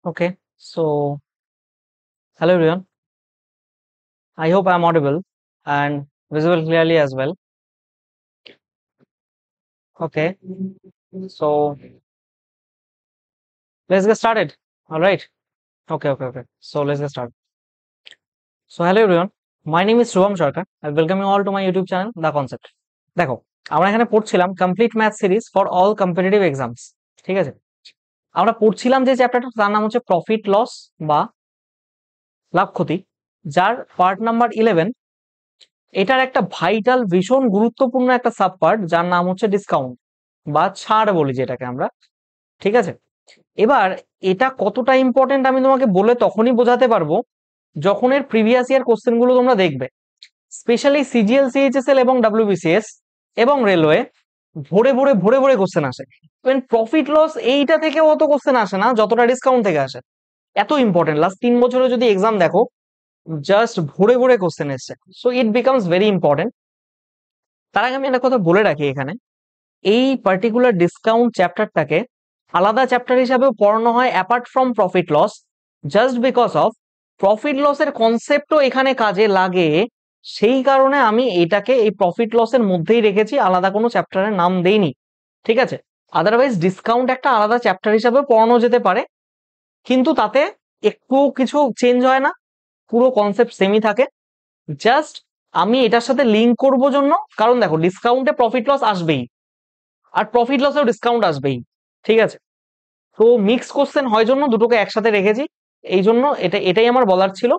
Okay, so hello everyone. I hope I'm audible and visible clearly as well. Okay, so let's get started. All right. Okay. So let's get started. So hello everyone. My name is Shubham Sharkar. I welcome you all to my YouTube channel, The Concept. দেখো আমরা এখানে পড়ছিলাম complete math series for all competitive exams. ঠিক আছে, আমরা পড়ছিলাম যে চ্যাপ্টারটা, তার নাম হচ্ছে প্রফিট লস বা লাভ ক্ষতি, যার পার্ট নাম্বার 11। এটার একটা ভাইটাল, ভীষণ গুরুত্বপূর্ণ একটা সাব পার্ট, যার নাম হচ্ছে ডিসকাউন্ট বা ছাড় বলি যেটাকে আমরা। ঠিক আছে, এবার এটা কতটা ইম্পর্টেন্ট আমি তোমাকে বলে তখনই বোঝাতে পারবো যখন এর প্রিভিয়াস ইয়ার কোশ্চেন গুলো তোমরা দেখবে। স্পেশালি সিজিএল, সিএইচএসএল এবং ডাব্লিউবিসিএস এবং রেলওয়ে ভরে ভরে ভরে ভরে কোশ্চেন আসে। ইভেন প্রফিট লস এইটা থেকে অত কোশ্চেন আসে না যতটা ডিসকাউন্ট থেকে আসে। এত ইম্পর্টেন্ট, লাস্ট 3 বছরে যদি এক্সাম দেখো, জাস্ট ভরে ভরে কোশ্চেন এসছে। So it becomes very important. তার আগে আমি একটা কথা বলে রাখি, এখানে এই পার্টিকুলার ডিসকাউন্ট চ্যাপ্টারটাকে আলাদা চ্যাপ্টার হিসাবেও পড়ানো হয় apart from profit loss, just because of profit লসের কনসেপ্টও এখানে কাজে লাগে। সেই কারণে আমি এটাকে এই প্রফিট লসের মধ্যেই রেখেছি, আলাদা কোনো চ্যাপ্টারের নাম দেইনি। ঠিক আছে, আদারওয়াইজ ডিসকাউন্ট একটা আলাদা চ্যাপ্টার হিসাবে পড়ানো যেতে পারে, কিন্তু তাতে একটু কিছু চেঞ্জ হয় না, পুরো কনসেপ্ট সেমই থাকে। জাস্ট আমি এটার সাথে লিঙ্ক করব জন্য, কারণ দেখো ডিসকাউন্টে প্রফিট লস আসবেই, আর প্রফিট লসেও ডিসকাউন্ট আসবেই। ঠিক আছে, তো মিক্স কোশ্চেন হয় জন্য দুটোকে একসাথে রেখেছি। এই জন্য এটাই আমার বলার ছিল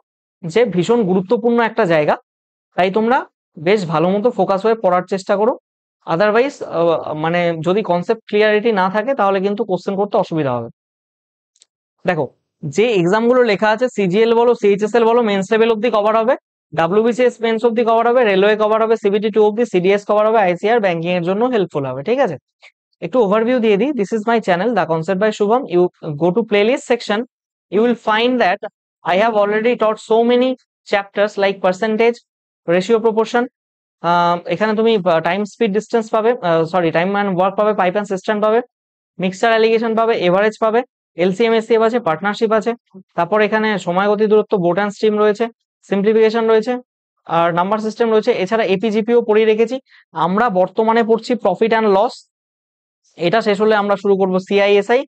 যে ভীষণ গুরুত্বপূর্ণ একটা জায়গা, তাই তোমরা বেশ ভালো মতো ফোকাস হয়ে পড়ার চেষ্টা করো। আদারওয়াইজ মানে যদি কনসেপ্ট ক্লিয়ারিটি না থাকে তাহলে কিন্তু কোশ্চেন করতে অসুবিধা হবে। দেখো, যে এক্সাম গুলো লেখা আছে, সিজিএল বলো, সিএইচএসএল বলো, মেন্স লেভেল অব্দি কভার হবে, ডাব্লিউবিসিএস মেন্স অব্দি কভার হবে, রেলওয়ে কভার হবে, সিবিটি 2 অব্দি, সিডিএস কভার হবে, আইসিআর ব্যাংকিং এর জন্য হেল্পফুল হবে। ঠিক আছে, একটু ওভারভিউ দিয়ে দিই। This is my channel the concept by Shubham. You go to playlist section, you will find that I have already taught so many chapters like percentage, ratio, proportion. এখানে তুমি টাইম স্পিড ডিস্টেন্স পাবে, sorry time and work পাবে, pipe and system পাবে, mixture allegation পাবে, average পাবে, LCM SCF আছে, partnership আছে। তারপর এখানে সময় গতি দূরত্ব, বোট অ্যান্ড স্ট্রিম রয়েছে, সিম্পলিফিকেশন রয়েছে, আর নাম্বার সিস্টেম রয়েছে। এছাড়া এপিজিপিও পড়িয়ে রেখেছি। আমরা বর্তমানে পড়ছি প্রফিট অ্যান্ড লস। এটা শেষ হলে আমরা শুরু করব সিআইএসআই।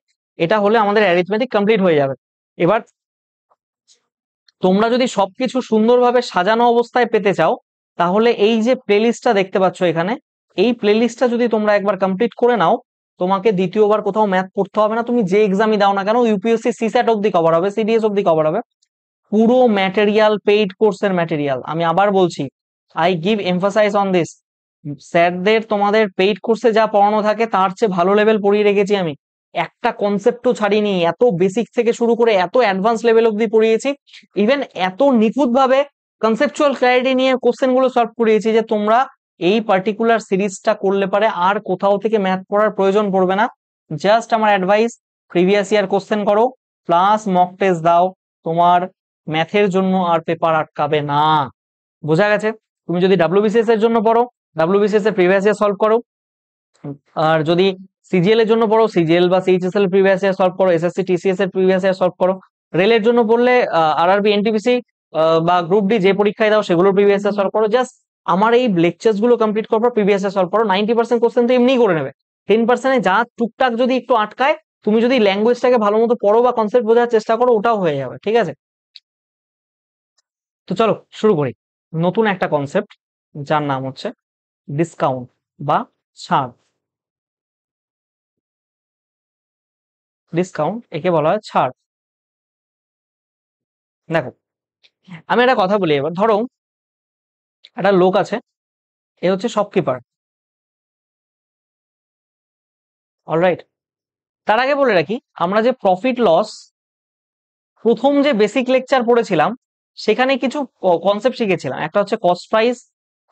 এটা হলে আমাদের অ্যারিথমেটিক কমপ্লিট হয়ে যাবে। এবার তোমরা যদি সবকিছু সুন্দরভাবে সাজানো অবস্থায় পেতে চাও, তাহলে এই যে প্লেলিস্টটা দেখতে পাচ্ছ এখানে, এই প্লেলিস্টটা যদি তোমরা একবার কমপ্লিট করে নাও, তোমাকে দ্বিতীয়বার কোথাও ম্যাথ পড়তে হবে না। তুমি যে এক্সামই দাও না কেন, ইউপিএসসি সিস্যাট অব্দি কভার হবে, সিডিএস অব্দি কভার হবে। পুরো ম্যাটেরিয়াল, পেইড কোর্সের ম্যাটেরিয়াল। আমি আবার বলছি, I give emphasise on this, স্যারদের তোমাদের পেইড কোর্সে যা পড়ানো থাকে তার চেয়ে ভালো লেভেল পড়িয়ে রেখেছি আমি। একটা কনসেপ্টও ছাড়িনি, এত বেসিক থেকে শুরু করে এত অ্যাডভান্স লেভেল অব্দি পড়িয়েছি। ইভেন এত নিখুঁত ভাবে কনসেপচুয়াল ক্ল্যারিটি নিয়ে কোশ্চেন গুলো সলভ করিয়েছি যে তোমরা এই পার্টিকুলার সিরিজটা করলে পারে আর কোথাও থেকে ম্যাথ পড়ার প্রয়োজন পড়বে না। জাস্ট আমার অ্যাডভাইস, প্রিভিয়াস ইয়ার কোশ্চেন করো প্লাস মক টেস্ট দাও, তোমার ম্যাথের জন্য আর পেপার আটকাবে না। বোঝা গেছে? তুমি যদি ডাব্লিউবিসিএস এর জন্য পড়ো, ডাব্লিউবিসিএস এর প্রিভিয়াস ইয়ার সলভ করো। আর যদি সিজিএল এর জন্য পড়ো, সিজিএল বা সিএইচএসএল এর প্রিভিয়াস ইয়ার সলভ করো, এসএসসি টিসিএস এর প্রিভিয়াস ইয়ার সলভ করো। রেলের জন্য পড়লে আরআরবি, এনটিপিসি বা গ্রুপ ডি যে পরীক্ষায় দাও সেগুলোর প্রিভিয়াস ইয়ার সলভ করো। জাস্ট আমার এই লেকচার্স গুলো কমপ্লিট করার পর প্রিভিয়াস ইয়ার সলভ করো। 90% কোশ্চেন তো এমনি করে নেবে। 10% যা টুকটাক যদি একটু আটকায়, তুমি যদি ল্যাঙ্গুয়েজটাকে ভালো মতো পড়ো বা কনসেপ্ট বোঝার চেষ্টা করো, ওটাও হয়ে যাবে। ঠিক আছে, তো চলো শুরু করি নতুন একটা কনসেপ্ট, যার নাম হচ্ছে ডিসকাউন্ট বা ছাড়। ডিসকাউন্ট একে বলা হয় ছাড়। দেখো, আমি একটা কথা বলি। এবার ধরো একটা লোক আছে, এ হচ্ছে শপকিপার। অলরাইট, তার আগে বলে রাখি, আমরা যে প্রফিট লস প্রথম যে বেসিক লেকচার পড়েছিলাম, সেখানে কিছু কনসেপ্ট শিখেছিলাম। একটা হচ্ছে কস্ট প্রাইস,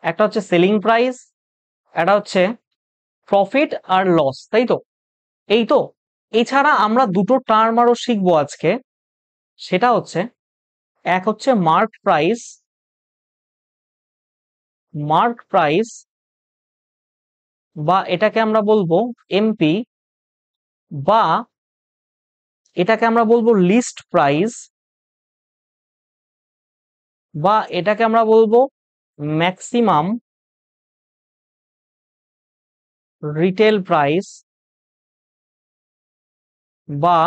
একটা হচ্ছে সেলিং প্রাইস, একটা হচ্ছে প্রফিট আর লস, তাই তো? এই তো, এছাড়া আমরা দুটো টার্ম আরো শিখবো আজকে। সেটা হচ্ছে, এক হচ্ছে মার্ক প্রাইস, মার্ক প্রাইস বা এটাকে আমরা বলবো এমপি, বা এটাকে আমরা বলবো লিস্ট প্রাইস, বা এটাকে আমরা বলবো ম্যাক্সিমাম রিটেল প্রাইস, বা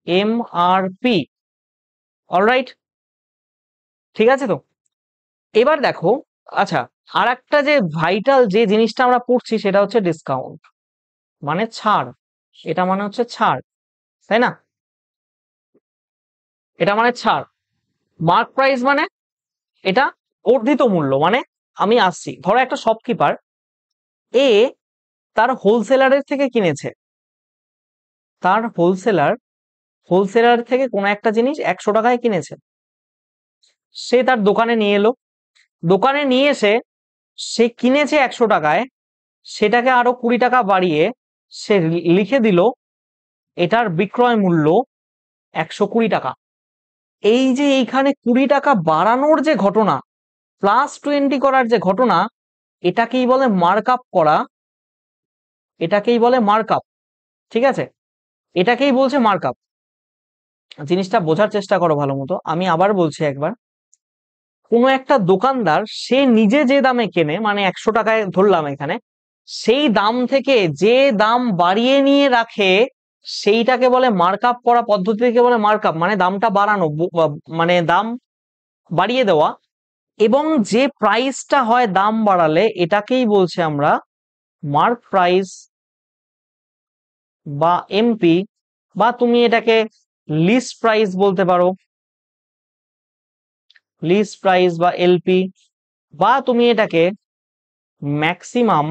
এমআরপি। অলরাইট, ঠিক আছে তো। এবার দেখো, আচ্ছা, আর একটা যে ভাইটাল যে জিনিসটা আমরা পড়ছি সেটা হচ্ছে ডিসকাউন্ট, মানে ছাড়। এটা মানে হচ্ছে ছাড়, তাই না? এটা মানে ছাড়। মার্ক প্রাইস মানে এটা বর্ধিত মূল্য। মানে আমি আসছি, ধরো একটা শপকিপার এ তার হোলসেলারের থেকে কিনেছে, তার হোলসেলার থেকে কোনো একটা জিনিস 100 টাকায় কিনেছে, সে তার দোকানে নিয়ে এলো, দোকানে নিয়ে এসে সে কিনেছে 100 টাকায়, সেটাকে আরো 20 টাকা বাড়িয়ে সে লিখে দিল এটার বিক্রয় মূল্য 120 টাকা। এই যে এইখানে 20 টাকা বাড়ানোর যে ঘটনা, +20 করার যে ঘটনা, এটাকেই বলে মার্কআপ করা, এটাকেই বলে মার্কআপ। ঠিক আছে, এটাকেই বলছে মার্কআপ। জিনিসটা বোঝার চেষ্টা করো ভালো মতো। আমি আবার বলছি একবার, কোনো একটা দোকানদার সে নিজে যে দামে কেনে, মানে 100 টাকায় ধরলাম এখানে, সেই দাম থেকে যে দাম বাড়িয়ে নিয়ে রাখে সেইটাকে বলে মার্কআপ করা পদ্ধতিকে বলে মার্কআপ, মানে দামটা বাড়ানো, মানে দাম বাড়িয়ে দেওয়া। এবং যে প্রাইসটা হয় দাম বাড়ালে, এটাকেই বলছে আমরা মার্ক প্রাইস বা এমপি, বা তুমি এটাকে লিস্ট প্রাইস বলতে পারো, লিস্ট প্রাইস বা এলপি, বা তুমি এটাকে ম্যাক্সিমাম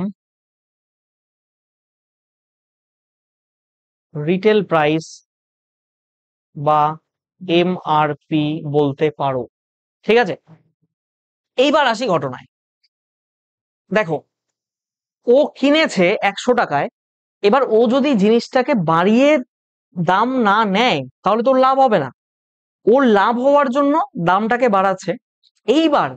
রিটেল প্রাইস বা এমআরপি বলতে পারো। ঠিক আছে, এইবার আসি ঘটনায়। দেখো, ও কিনেছে 100 টাকায়, এবার ও যদি জিনিসটাকে বাড়িয়ে দাম না নেয় তাহলে তোর লাভ হবে না। ওর লাভ হওয়ার জন্য দামটাকে বাড়াচ্ছে। এইবার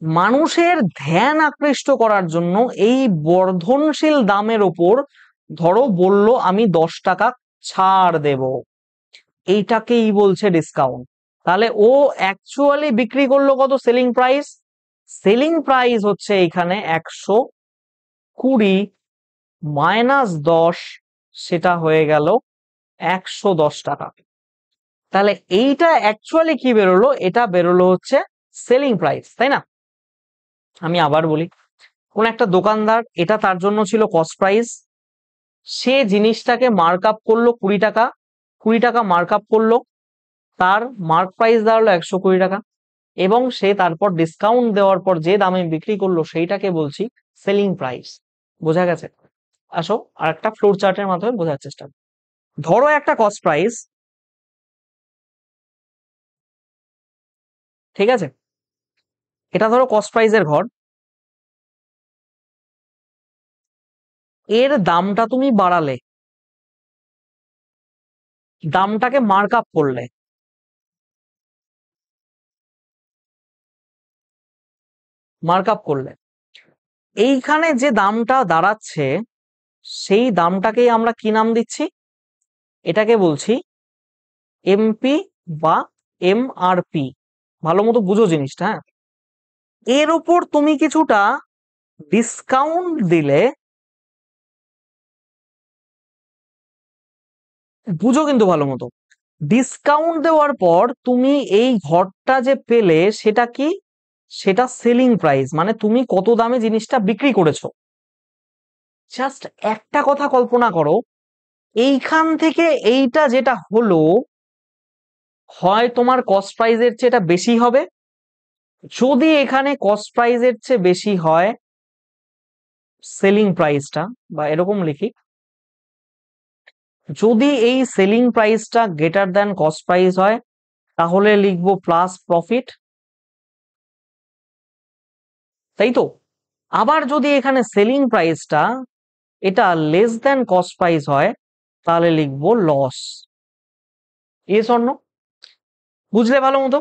মানুষের ধ্যান আকৃষ্ট করার জন্য এই বর্ধনশীল দামের ওপর ধরো বলল আমি 10 টাকা ছাড় দেব, এইটাকেই বলছে ডিসকাউন্ট। তাহলে ও অ্যাকচুয়ালি বিক্রি করলো কত? Selling price. সেলিং প্রাইস হচ্ছে এখানে 120 -10, সেটা হয়ে গেল 110 টাকা। তাহলে এইটা অ্যাকচুয়ালি কি বেরোলো? এটা বেরোলো হচ্ছে সেলিং প্রাইস, তাই না? আমি আবার বলি, কোন একটা দোকানদার, এটা তার জন্য ছিল কস্ট প্রাইস, সে জিনিসটাকে মার্ক আপ করলো 20 টাকা, 20 টাকা মার্ক আপ করলো, তার মার্ক প্রাইস দাঁড়ালো 120 টাকা, এবং সে তারপর ডিসকাউন্ট দেওয়ার পর যে দামে বিক্রি করলো সেইটাকে বলছি সেলিং প্রাইস। বোঝা গেছে? আসো আর একটা ফ্লোর চার্টের মাধ্যমে বোঝার চেষ্টা করি। ধরো একটা কস্ট প্রাইস, ঠিক আছে, এটা ধরো কস্ট প্রাইসের ঘর, এর দামটা তুমি বাড়ালে, দামটাকে মার্ক আপ করলে, মার্ক আপ করলে এইখানে যে দামটা দাঁড়াচ্ছে সেই দামটাকেই আমরা কি নাম দিচ্ছি? এটাকে বলছি এমপি বা এমআরপি। ভালো মতো বুঝো জিনিসটা, হ্যাঁ। এর উপর তুমি কিছুটা ডিসকাউন্ট দিলে, বুঝো কিন্তু ভালো মতো, ডিসকাউন্ট দেওয়ার পর তুমি এই ঘরটা যে পেলে সেটা কি? সেটা সেলিং প্রাইস, মানে তুমি কত দামে জিনিসটা বিক্রি করেছো। জাস্ট একটা কথা কল্পনা করো, এইখান থেকে এইটা যেটা হলো, হয় তোমার কস্ট প্রাইসের চেয়ে এটা বেশি হবে। যদি এখানে কস্ট প্রাইসের চেয়ে বেশি হয় সেলিং প্রাইসটা, বা এরকম লিখি, যদি এই সেলিং প্রাইসটা গ্রেটার দ্যান কস্ট প্রাইস হয় তাহলে লিখবো প্লাস প্রফিট, তাই তো? আবার যদি এখানে সেলিং প্রাইসটা এটা লেস দ্যান কস্ট প্রাইস হয় তাহলে লিখবো লস। এস অন্য, বুঝলে ভালো মতো?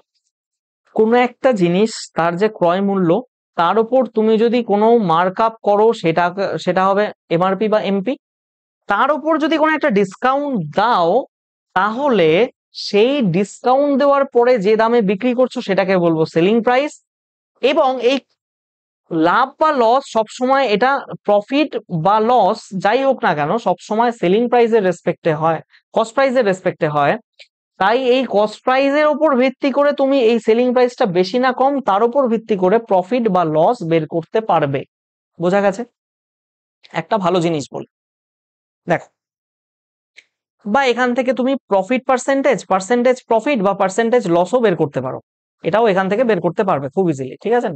কোনো একটা জিনিস তার যে ক্রয় মূল্য, তার উপর তুমি যদি কোনো মার্কআপ করো, সেটা সেটা হবে এমআরপি বা এমপি। তার উপর যদি কোনো একটা ডিসকাউন্ট দাও তাহলে সেই ডিসকাউন্ট দেওয়ার পরে যে দামে বিক্রি করছো সেটাকে বলবো সেলিং প্রাইস। এবং এই লাভ বা লস সবসময়, এটা প্রফিট বা লস যাই হোক না কেন, সবসময় সেলিং প্রাইসের রেসপেক্টে হয়, কস্ট প্রাইসের রেসপেক্টে হয়। তাই এই কস্ট প্রাইসের উপর ভিত্তি করে তুমি এই সেলিং প্রাইসটা বেশি না কম তার উপর ভিত্তি করে প্রফিট বা লস বের করতে পারবে। বোঝা গেছে? একটা ভালো জিনিস বল, দেখো, বা এখান থেকে তুমি প্রফিট পার্সেন্টেজ, পার্সেন্টেজ প্রফিট বা পার্সেন্টেজ লসও বের করতে পারো। এটাও এখান থেকে বের করতে পারবে খুব ইজিলি, ঠিক আছে?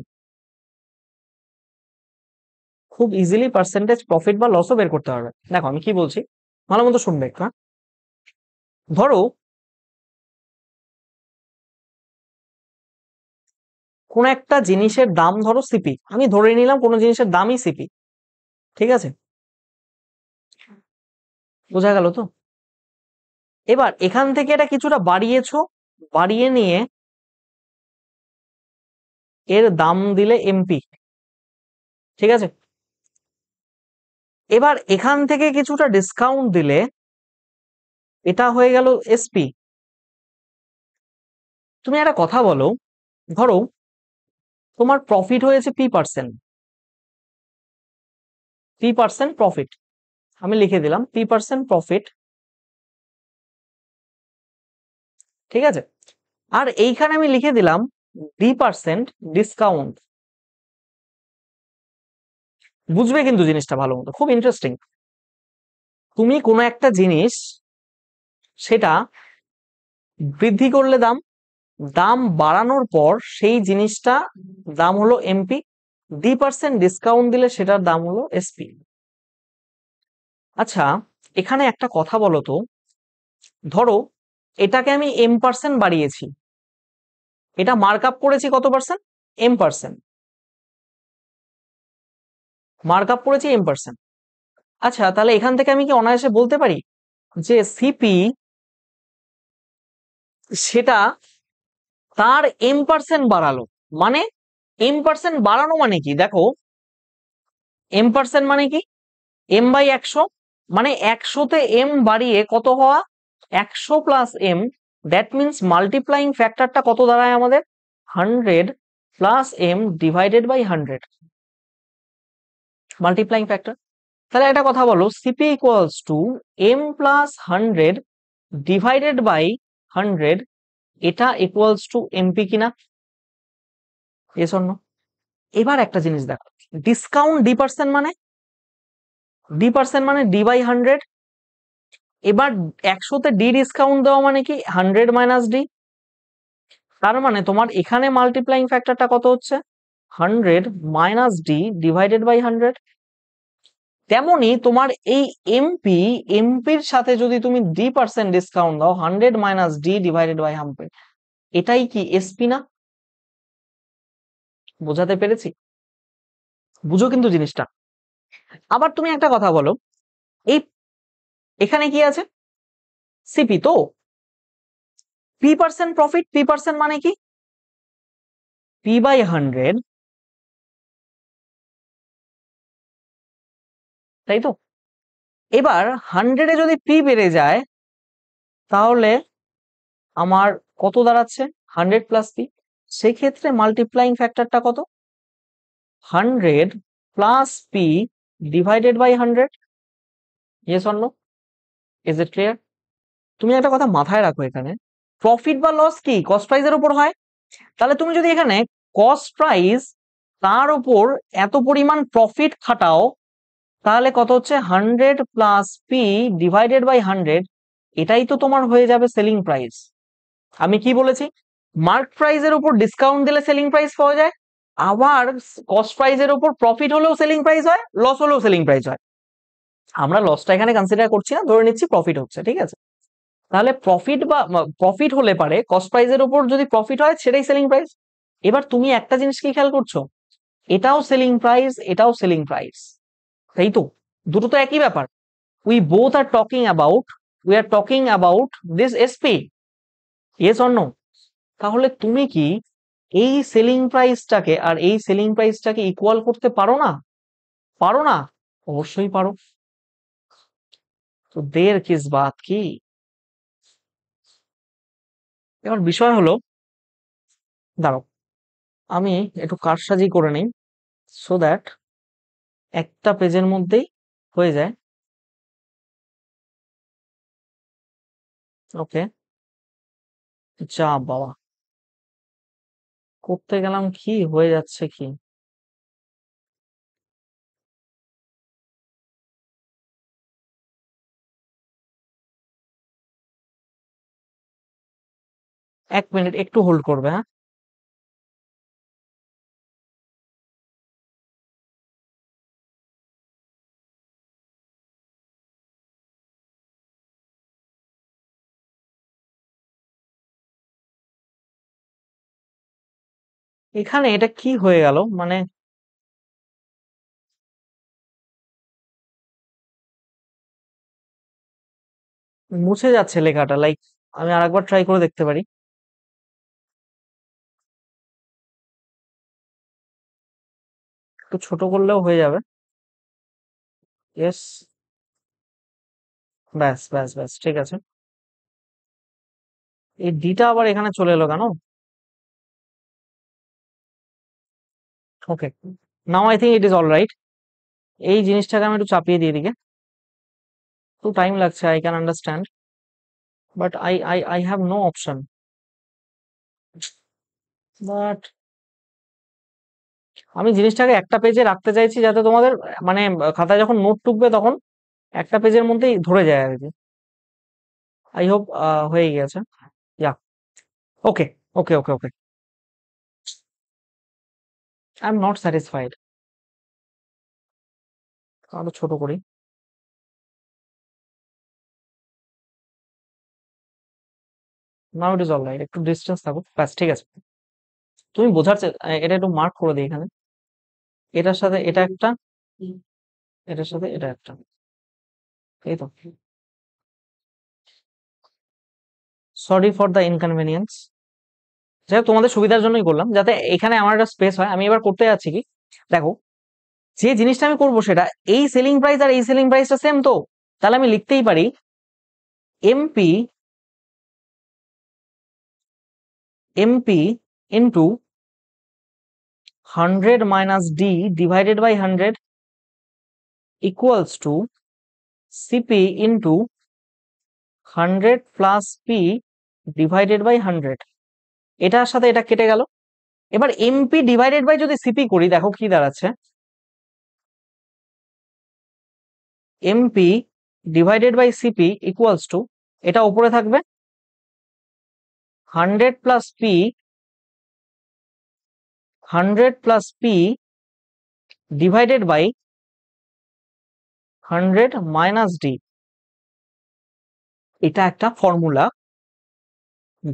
খুব ইজিলি পার্সেন্টেজ প্রফিট বা লসও বের করতে পারবে। দেখো আমি কি বলছি, ভালো মতো শুনবে, হ্যাঁ? ধরো কোন একটা জিনিসের দাম, ধরো সিপি, আমি ধরে নিলাম কোন জিনিসের দামই সিপি, ঠিক আছে? বোঝা গেল তো? এবার এখান থেকে এটা কিছুটা বাড়িয়েছো, বাড়িয়ে নিয়ে এর দাম দিলে এমপি, ঠিক আছে? এবার এখান থেকে কিছুটা ডিসকাউন্ট দিলে এটা হয়ে গেল এসপি। তুমি একটা কথা বলো, ধরো তোমার প্রফিট হয়েছে পি%, পি% প্রফিট, আমি লিখে দিলাম পি% প্রফিট, ঠিক আছে? আর এইখানে আমি লিখে দিলাম ডি% ডিসকাউন্ট। বুঝবে কিন্তু জিনিসটা ভালো মতো, খুব ইন্টারেস্টিং। তুমি কোনো একটা জিনিস, সেটা বৃদ্ধি করলে দাম, দাম বাড়ানোর পর সেই জিনিসটা দাম হলো এমপি, ডি% ডিসকাউন্ট দিলে সেটার দাম হলো এসপি। আচ্ছা, এখানে একটা কথা বলো তো, ধরো এটাকে আমি এম% বাড়িয়েছি, এটা মার্ক আপ করেছি কত পার্সেন্ট? এম%, মার্ক আপ করেছি এম%। আচ্ছা, তাহলে এখান থেকে আমি কি অনায়াসে বলতে পারি যে সিপি সেটা তার এম% বাড়ালো, মানে এম% বাড়ানো মানে কি? দেখো, এম% মানে কি? m/100, মানে 100-তে m বাড়িয়ে কত হওয়া? 100 plus m, that means multiplying ফ্যাক্টরটা কত দাঁড়ায় আমাদের? 100 plus m divided by 100, multiplying factor. তাহলে একটা কথা বলো, CP equals to m plus 100 divided by 100, এটা ইকুয়ালস টু এমপি কিনা? Yes or no? এবার একটা জিনিস দেখো, ডিসকাউন্ট ডি% মানে, ডি% মানে d/100। এবার 100-তে ডি ডিসকাউন্ট দেওয়া মানে কি? 100 মাইনাস ডি। তার মানে তোমার এখানে মাল্টিপ্লাইং ফ্যাক্টরটা কত হচ্ছে? 100 মাইনাস ডি ডিভাইডেড বাই 100। তেমনি তোমার এই এমপির সাথে যদি তুমি ডি% ডিসকাউন্ট দাও, 100 মাইনাস ডি ডিভাইডেড বাই 100, এটাই কি এসপি না? বোঝাতে পেরেছি? বুঝো কিন্তু জিনিসটা। আবার তুমি একটা কথা বলো, এই এখানে কি আছে? সিপি তো, পি% প্রফিট, পি% মানে কি? p/100, তাই তো? এবার 100-এ যদি পি বেড়ে যায় তাহলে আমার কত দাঁড়াচ্ছে? 100 প্লাস পি। সেক্ষেত্রে মাল্টিপ্লাইং ফ্যাক্টরটা কত? 100 plus P divided by 100। Yes or no? Is it clear? তুমি একটা কথা মাথায় রাখো, এখানে প্রফিট বা লস কি কস্ট প্রাইসের উপর হয়। তাহলে তুমি যদি এখানে কস্ট প্রাইস তার উপর এত পরিমাণ প্রফিট খাটাও, তাহলে কত হচ্ছে? 100 প্লাস পি ডিভাইডেড বাই 100, এটাই তো তোমার হয়ে যাবে সেলিং প্রাইস। আমি কি বলেছি? মার্ক প্রাইসের উপর ডিসকাউন্ট দিলে সেলিং প্রাইস পাওয়া যায়, আবার কস্ট প্রাইসের উপর প্রফিট হলেও সেলিং প্রাইস হয়, লস হলেও সেলিং প্রাইস হয়। আমরা লসটা এখানে কনসিডার করছি না, ধরে নিচ্ছি প্রফিট হচ্ছে, ঠিক আছে? তাহলে প্রফিট বা প্রফিট হলে পারে কস্ট প্রাইসের উপর যদি প্রফিট হয় সেটাই সেলিং প্রাইস। এবার তুমি একটা জিনিস কি খেয়াল করছো, এটাও সেলিং প্রাইস, এটাও সেলিং প্রাইস, তাই তো? দুটো তো একই ব্যাপার। We are talking about this SP, yes or no? তাহলে তুমি কি এই সেলিং প্রাইসটাকে আর এই সেলিং প্রাইসটাকে ইকুয়াল করতে পারো না? পারো না? অবশ্যই পারো। তো দের কিস বাত কি? এবার বিষয় হলো, দাঁড়াও আমি একটু কারসাজি করে নিই, সো দ্যাট একটা পেজের মধ্যেই হয়ে যায়। ওকে, যা বাবা, করতে গেলাম কি হয়ে যাচ্ছে কি। এক মিনিট একটু হোল্ড করবে, হ্যাঁ। এখানে এটা কি হয়ে গেল, মানে মুছে যাচ্ছে লেখাটা, লাইক আমি আরেকবার ট্রাই করে দেখতে পারি। একটু ছোট করলেও হয়ে যাবে। ইয়েস, ব্যাস ব্যাস ব্যাস, ঠিক আছে। এই ডিটা আবার এখানে চলে এলো কেন? Okay, now I think it is all right. এই জিনিসটাকে আমি একটু চাপিয়ে দিয়ে দিকে, একটু টাইম লাগছে, I can understand, but I have no option. But আমি জিনিসটাকে একটা পেজে রাখতে চাইছি যাতে তোমাদের মানে খাতায় যখন নোট টুকবে তখন একটা পেজের মধ্যেই ধরে যায় আর কি। আই হোপ হয়ে গেছে। ইয়া, ওকে ওকে ওকে ওকে, আই এম নট স্যাটিসফাইড। আরো ছোট করি। নাও ইট ইজ অল রাইট, একটু ডিস্টেন্স থাকুক, ব্যাস ঠিক আছে। তুমি বোঝার এটা একটু মার্ক করে দিই এখানে, এটার সাথে এটা একটা, এটার সাথে এটা একটা, এই তো। Sorry for the inconvenience. যাই হোক, তোমাদের সুবিধার জন্যই করলাম যাতে এখানে আমার একটা স্পেস হয়। আমি এবার করতে যাচ্ছি কি, দেখো যে জিনিসটা আমি করবো সেটা, এই সেলিং প্রাইস আর এই সেলিং প্রাইসটা সেম, তো তাহলে আমি লিখতেই পারি MP MP into 100 - d divided by 100 equals to CP into 100 + p divided by 100। এটার সাথে এটা কেটে গেল। এবার এমপি ডিভাইডেড বাই যদি সিপি করি, দেখো কি দাঁড়াচ্ছে, MP divided by CP equals to, এটা উপরে থাকবে 100 + p, 100 + p divided by 100 - d। এটা একটা ফর্মুলা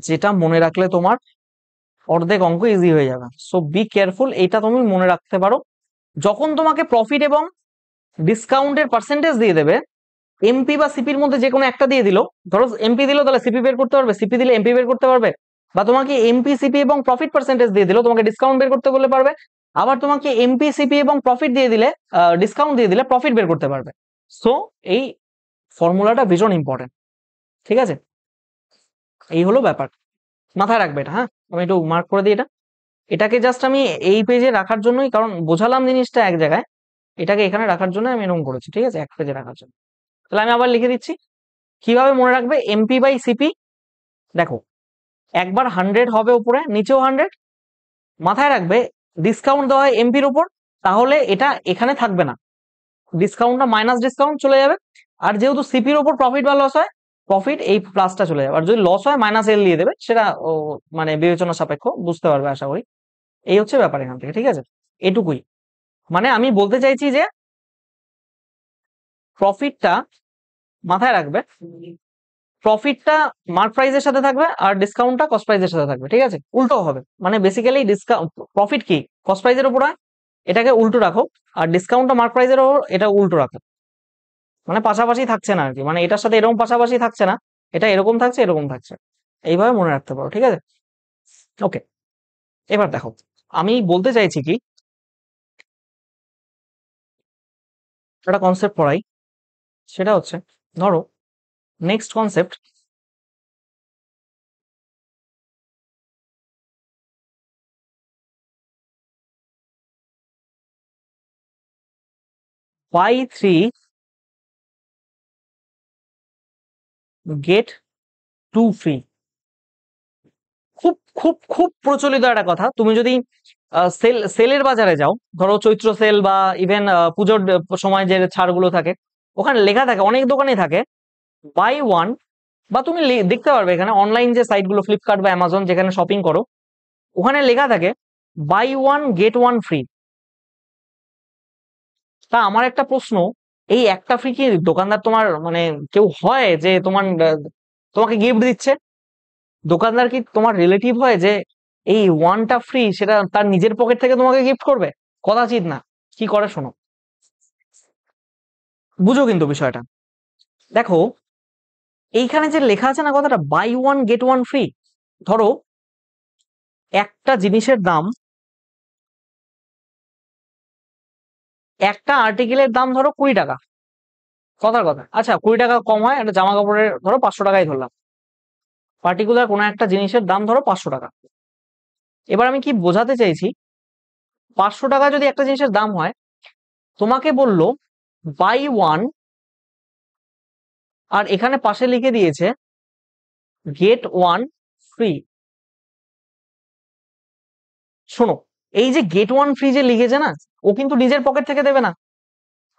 যেটা মনে রাখলে তোমার অর্ধেক অঙ্ক ইজি হয়ে যাবে। সো বি কেয়ারফুল, এটা তুমি মনে রাখতে পারো। যখন তোমাকে প্রফিট এবং ডিসকাউন্টের পার্সেন্টেজ দিয়ে দেবে, এমপি বা সিপির মধ্যে যে কোনো একটা দিয়ে দিল, ধরো এমপি দিল তাহলে সিপি বের করতে পারবে, সিপি দিলে এমপি বের করতে পারবে, বা তোমাকে এমপি সিপি এবং প্রফিট পার্সেন্টেজ দিয়ে দিল, তোমাকে ডিসকাউন্ট বের করতে বললে পারবে। আবার তোমাকে এমপি সিপি এবং প্রফিট দিয়ে দিলে, ডিসকাউন্ট দিয়ে দিলে প্রফিট বের করতে পারবে। সো এই ফর্মুলাটা ভীষণ ইম্পর্টেন্ট, ঠিক আছে। এই হলো ব্যাপার, মাথায় রাখবে এটা, হ্যাঁ। আমি একটু মার্ক করে দিই এটা। এটাকে জাস্ট আমি এই পেজে রাখার জন্যই, কারণ বোঝালাম জিনিসটা এক জায়গায়, এটাকে এখানে রাখার জন্য আমি এরকম করেছি, ঠিক আছে, এক পেজে রাখার জন্য। তাহলে আমি আবার লিখে দিচ্ছি, কিভাবে মনে রাখবে এমপি বাই সিপি। দেখো, একবার 100 হবে উপরে, নিচেও 100। মাথায় রাখবে ডিসকাউন্ট দেওয়া হয় এমপির উপর, তাহলে এটা এখানে থাকবে না, ডিসকাউন্টটা মাইনাস ডিসকাউন্ট চলে যাবে। আর যেহেতু সিপির উপর প্রফিট বা লস হয়, প্রফিট এই প্লাসটা চলে যাবে, আর যদি লস হয় মাইনাস এল দিয়ে দেবে, সেটা মানে বিবেচনা সাপেক্ষ, বুঝতে পারবে আশা করি। এই হচ্ছে ব্যাপার এখান থেকে, ঠিক আছে। এটুকুই, মানে আমি বলতে চাইছি যে প্রফিটটা মাথায় রাখবে, প্রফিটটা মার্ক প্রাইসের সাথে থাকবে আর ডিসকাউন্টটা কস্ট প্রাইসের সাথে থাকবে, ঠিক আছে, উল্টো হবে। মানে বেসিক্যালি ডিসকাউন্ট, প্রফিট কি কস্ট প্রাইসের উপর হয়, এটাকে উল্টো রাখো, আর ডিসকাউন্টটা মার্ক প্রাইসের উপর, এটা উল্টো রাখো। মানে পাশাপাশি থাকছে না আর কি, মানে এটার সাথে এরকম পাশাপাশি থাকছে না, এটা এরকম থাকছে এরকম থাকছে। এইভাবে মনে রাখতে পারো, ঠিক আছে। ওকে, এবার দেখো আমি বলতে চাইছি কি, একটা কনসেপ্ট পড়াই, সেটা হচ্ছে, ধরো next concept, buy 3 get 2 free. খুব খুব খুব প্রচলিত একটা কথা। তুমি যদি সেলের বাজারে যাও, ধরো চৈত্র সেল বা ইভেন পুজোর সময় যে ছাড়গুলো থাকে, ওখানে লেখা থাকে, অনেক দোকানে থাকে বাই ওয়ান, বা তুমি দেখতে পারবে এখানে অনলাইন যে সাইটগুলো ফ্লিপকার্ট বা অ্যামাজন যেখানে শপিং করো, ওখানে লেখা থাকে buy one get one free. তা আমার একটা প্রশ্ন, এই একটা ফ্রি কি দোকানদার তোমার মানে কেউ হয় যে তোমাকে গিফট দিচ্ছে? দোকানদার কি তোমার রিলেটিভ হয় যে এই ওয়ানটা ফ্রি সেটা তার নিজের পকেট থেকে তোমাকে গিফট করবে? কদাচিৎ না। কি করে শোনো, বুঝো কিন্তু বিষয়টা। দেখো এইখানে যে লেখা আছে না কথাটা, buy one get one free. ধরো একটা জিনিসের দাম, একটা আর্টিকেলের দাম ধরো 20 টাকা, কথার কথা, আচ্ছা 20 টাকা কম হয়, একটা জামা কাপড়ের ধরো 500 টাকাই ধরলাম, পার্টিকুলার কোনো একটা জিনিসের দাম ধরো 500 টাকা। এবার আমি কি বোঝাতে চাইছি, 500 টাকা যদি একটা জিনিসের দাম হয়, তোমাকে বললো বাই ওয়ান, আর এখানে পাশে লিখে দিয়েছে গেট ওয়ান ফ্রি। শোনো, এই যে গেট ওয়ান ফ্রি যে লিখেছে না, ও কিন্তু নিজের পকেট থেকে দেবে না।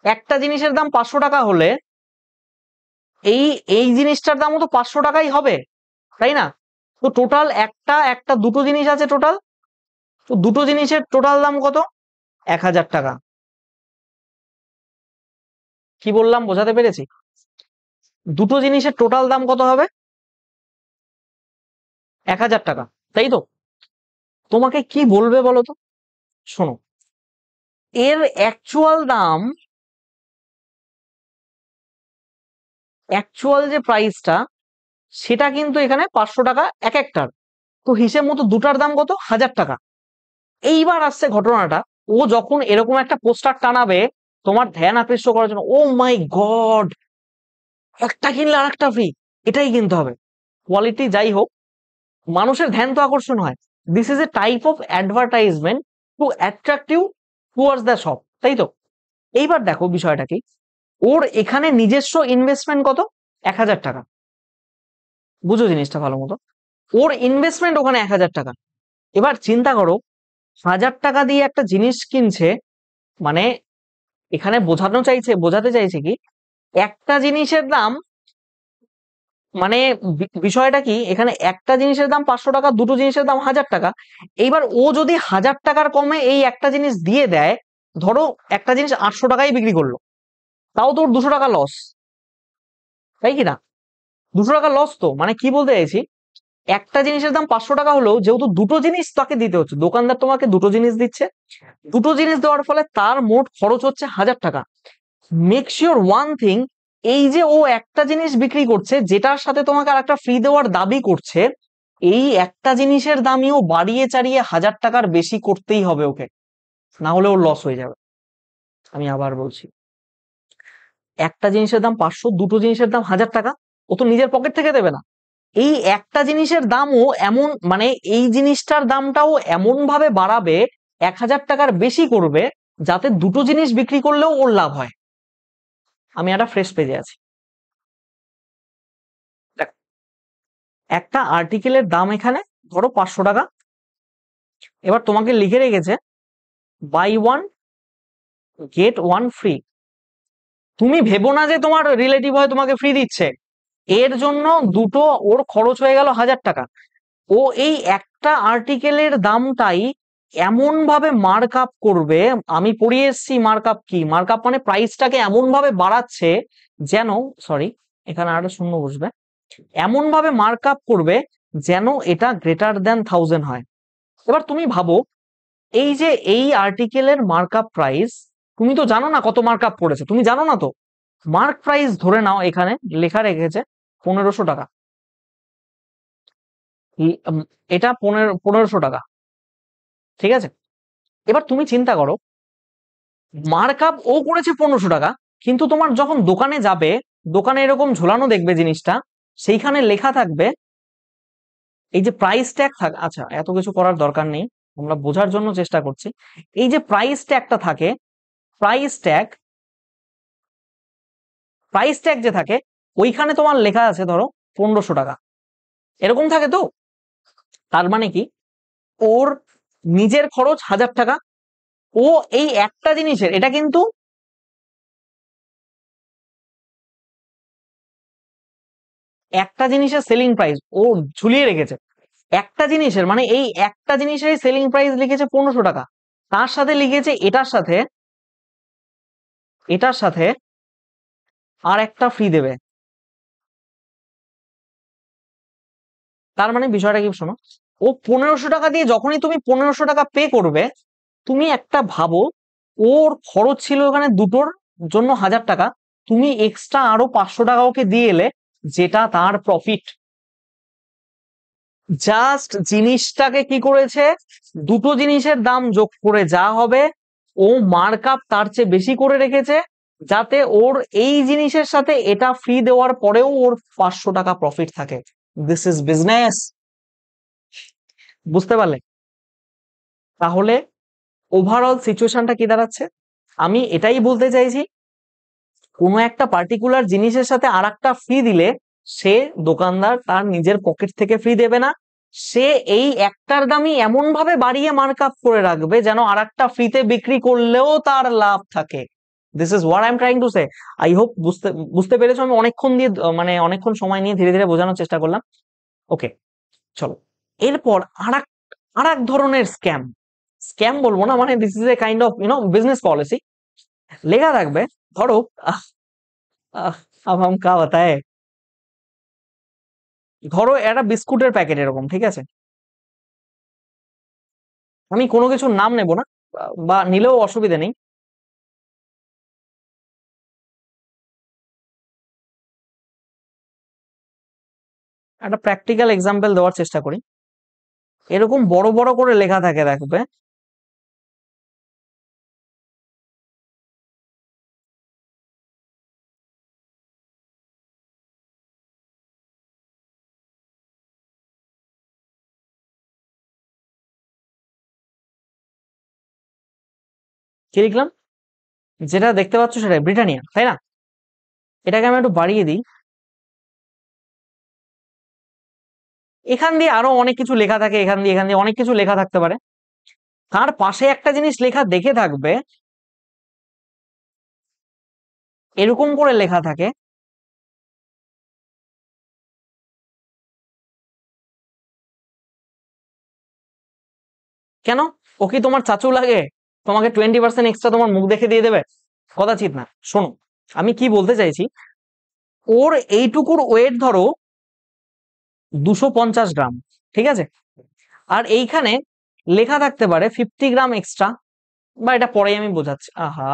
একটা জিনিসের দাম 500 টাকা হলে এই এই জিনিসটার দামও তো 500 টাকাই হবে, তাই না? তো টোটাল একটা একটা দুটো জিনিস আছে টোটাল, তো দুটো জিনিসের টোটাল দাম কত? 1000 টাকা। কি বললাম, বোঝাতে পেরেছি? দুটো জিনিসের টোটাল দাম কত হবে? 1000 টাকা, তাই তো? তোমাকে কি বলবে বলো তো? শোনো, এর অ্যাকচুয়াল দাম, অ্যাকচুয়াল যে প্রাইসটা, সেটা কিন্তু এখানে 500 টাকা এক একটার। তো হিসেব মতো দুটার দাম কত? 1000 টাকা। এইবার আসছে ঘটনাটা, ও যখন এরকম একটা পোস্টার টানাবে তোমার ধ্যান আকৃষ্ট করার জন্য, ও মাই গড, একটা কিনলে আর একটা ফ্রি, এটাই কিনতে হবে। কোয়ালিটি যাই হোক, মানুষের ধ্যান তো আকর্ষণ হয়। This is a type of advertisement to attract you towards the shop, তাই তো? এইবার দেখো বিষয়টা কি, ওর এখানে নিজস্ব ইনভেস্টমেন্ট কত? 1000 টাকা। বুঝো জিনিসটা ভালো মতো, ওর ইনভেস্টমেন্ট ওখানে 1000 টাকা। এবার চিন্তা করো, 1000 টাকা দিয়ে একটা জিনিস কিনছে, মানে এখানে বোঝাতে চাইছে কি, একটা জিনিসের দাম, মানে বিষয়টা কি, এখানে একটা জিনিসের দাম 500 টাকা, দুটো জিনিসের দাম 1000 টাকা। এইবার ও যদি 1000 টাকার কমে এই একটা জিনিস দিয়ে দেয়, ধরো একটা জিনিস 800 টাকায় বিক্রি করলো, তাও তোর 200 টাকা লস, তাই কি না? 200 টাকা লস। তো মানে কি বলতে চাইছি, একটা জিনিসের দাম 500 টাকা হলেও যেহেতু দুটো জিনিস তাকে দিতে হচ্ছে, দোকানদার তোমাকে দুটো জিনিস দিচ্ছে, দুটো জিনিস দেওয়ার ফলে তার মোট খরচ হচ্ছে 1000 টাকা। মেক শিওর ওয়ান থিং, এই যে ও একটা জিনিস বিক্রি করছে যেটার সাথে তোমাকে আর একটা ফ্রি দেওয়ার দাবি করছে, এই একটা জিনিসের দামিও বাড়িয়ে চাড়িয়ে 1000 টাকার বেশি করতেই হবে ওকে, না হলে ওর লস হয়ে যাবে। আমি আবার বলছি, একটা জিনিসের দাম 500, দুটো জিনিসের দাম 1000 টাকা, ও তো নিজের পকেট থেকে দেবে না। এই একটা জিনিসের দামও এমন, মানে এই জিনিসটার দামটাও এমন ভাবে বাড়াবে, 1000 টাকার বেশি করবে, যাতে দুটো জিনিস বিক্রি করলেও ওর লাভ হয়। আমি একটা ফ্রেশ পেজে আছি। দেখ, একটা আর্টিকেলের দাম এখানে ধরো 500 টাকা, এবার তোমাকে লিখে রেখেছে buy one get one free. তুমি ভেবো না যে তোমার রিলেটিভ হয় তোমাকে ফ্রি দিচ্ছে, এর জন্য দুটো ওর খরচ হয়ে গেল 1000 টাকা। ও এই একটা আর্টিকেলের দামটাই এমন ভাবে মার্ক আপ করবে, আমি পড়িয়ে এসছি মার্ক আপ কি, মার্ক আপ মানে প্রাইসটাকে এমন ভাবে বাড়াচ্ছে যেন, সরি এখানে আরেকটা শূন্য বসবে, এমন ভাবে মার্ক আপ করবে যেন এটা গ্রেটার দেন 1000 হয়। এবার তুমি ভাবো, এই যে এই আর্টিকেলের মার্ক আপ প্রাইস, তুমি তো জানো না কত মার্ক আপ করেছে, তুমি জানো না তো। মার্ক প্রাইস ধরে নাও এখানে লেখা রেখেছে 1500 টাকা, এটা 1500 টাকা, ঠিক আছে? এবার তুমি চিন্তা করো, মার্ক আপ ও করেছে 1500 টাকা, কিন্তু তোমার যখন দোকানে যাবে, দোকানে এরকম ঝোলানো দেখবে জিনিসটা, সেইখানে লেখা থাকবে, এই যে প্রাইস ট্যাগ থাকে, আচ্ছা এত কিছু করার দরকার নেই, আমরা বোঝার জন্য চেষ্টা করছি। এই যে প্রাইস ট্যাগটা থাকে, প্রাইস ট্যাগ প্রাইস ট্যাগ যে থাকে ওইখানে তোমার লেখা আছে ধরো 1500 টাকা, এরকম থাকে। তো তার মানে কি, ওর নিজের খরচ 1000 টাকা, ও এই একটা জিনিসের, এটা কিন্তু একটা জিনিসের সেলিং প্রাইস ও ঝুলিয়ে রেখেছে, একটা জিনিসের, মানে এই একটা জিনিসের সেলিং প্রাইস লিখেছে 1500 টাকা, তার সাথে লিখেছে এটার সাথে আর একটা ফ্রি দেবে। তার মানে বিষয়টা কি শোনো, ও 1500 টাকা দিয়ে, যখনই তুমি 1500 টাকা পে করবে, তুমি একটা ভাবো, ওর খরচ ছিল ওখানে দুটোর জন্য 1000 টাকা, তুমি এক্সট্রা আরো 500 টাকা ওকে দিয়ে এলে, যেটা তার প্রফিট। জাস্ট জিনিসটাকে কি করেছে, দুটো জিনিসের দাম যোগ করে যা হবে, ও মার্কআপ তার চেয়ে বেশি করে রেখেছে, যাতে ওর এই জিনিসের সাথে এটা ফ্রি দেওয়ার পরেও ওর 500 টাকা প্রফিট থাকে। This is business. বুঝতে পারলে? তাহলে ওভারঅল সিচুয়েশনটা কি দাঁড়াচ্ছে, আমি এটাই বলতে চাইছি, কোনো একটা পার্টিকুলার জিনিসের সাথে আর একটা ফ্রি দিলে, সে দোকানদার তার নিজের পকেট থেকে ফ্রি দেবে না, সে এই একটার দামই এমন ভাবে বাড়িয়ে মার্কআপ করে রাখবে যেন আর একটা ফ্রিতে বিক্রি করলেও তার লাভ থাকে। This is what I am trying to say. I hope বুঝতে বুঝতে পেরেছো। আমি অনেকক্ষণ দিয়ে, মানে অনেকক্ষণ সময় নিয়ে ধীরে ধীরে বোঝানোর চেষ্টা করলাম। ওকে, চলো। এরপর আর এক ধরনের স্ক্যাম, স্ক্যাম বলবো না, মানে this is a kind of business policy. লেখা থাকবে, ধরো আহ, अब हम क्या बताए, ধরো একটা বিস্কুটের প্যাকেট এরকম, ঠিক আছে, আমি কোনো কিছুর নাম নেব না, বা নিলেও অসুবিধা নেই। একটা প্র্যাকটিক্যাল এক্সাম্পল দেওয়ার চেষ্টা করি। এরকম বড় বড় করে লেখা থাকে, দেখবে, কি লিখলাম, যেটা দেখতে পাচ্ছ সেটাই ব্রিটানিয়া, তাই না? এটাকে আমি একটু বাড়িয়ে দিই, এখান দিয়ে আরো অনেক কিছু লেখা থাকে, এখান দিয়ে অনেক কিছু লেখা থাকতে পারে। তার পাশে একটা জিনিস লেখা দেখে থাকবে, এরকম করে লেখা থাকে, কেন? ও কি তোমার চাচু লাগে? তোমাকে 20% এক্সট্রা তোমার মুখ দেখে দিয়ে দেবে? কদাচিৎ না। শোনো, আমি কি বলতে চাইছি, ওর এইটুকুর ওয়েট ধরো 250 গ্রাম, ঠিক আছে, আর এইখানে লেখা থাকতে পারে 50 গ্রাম এক্সট্রা, বা এটা পরেই আমি বোঝাচ্ছি। আহা,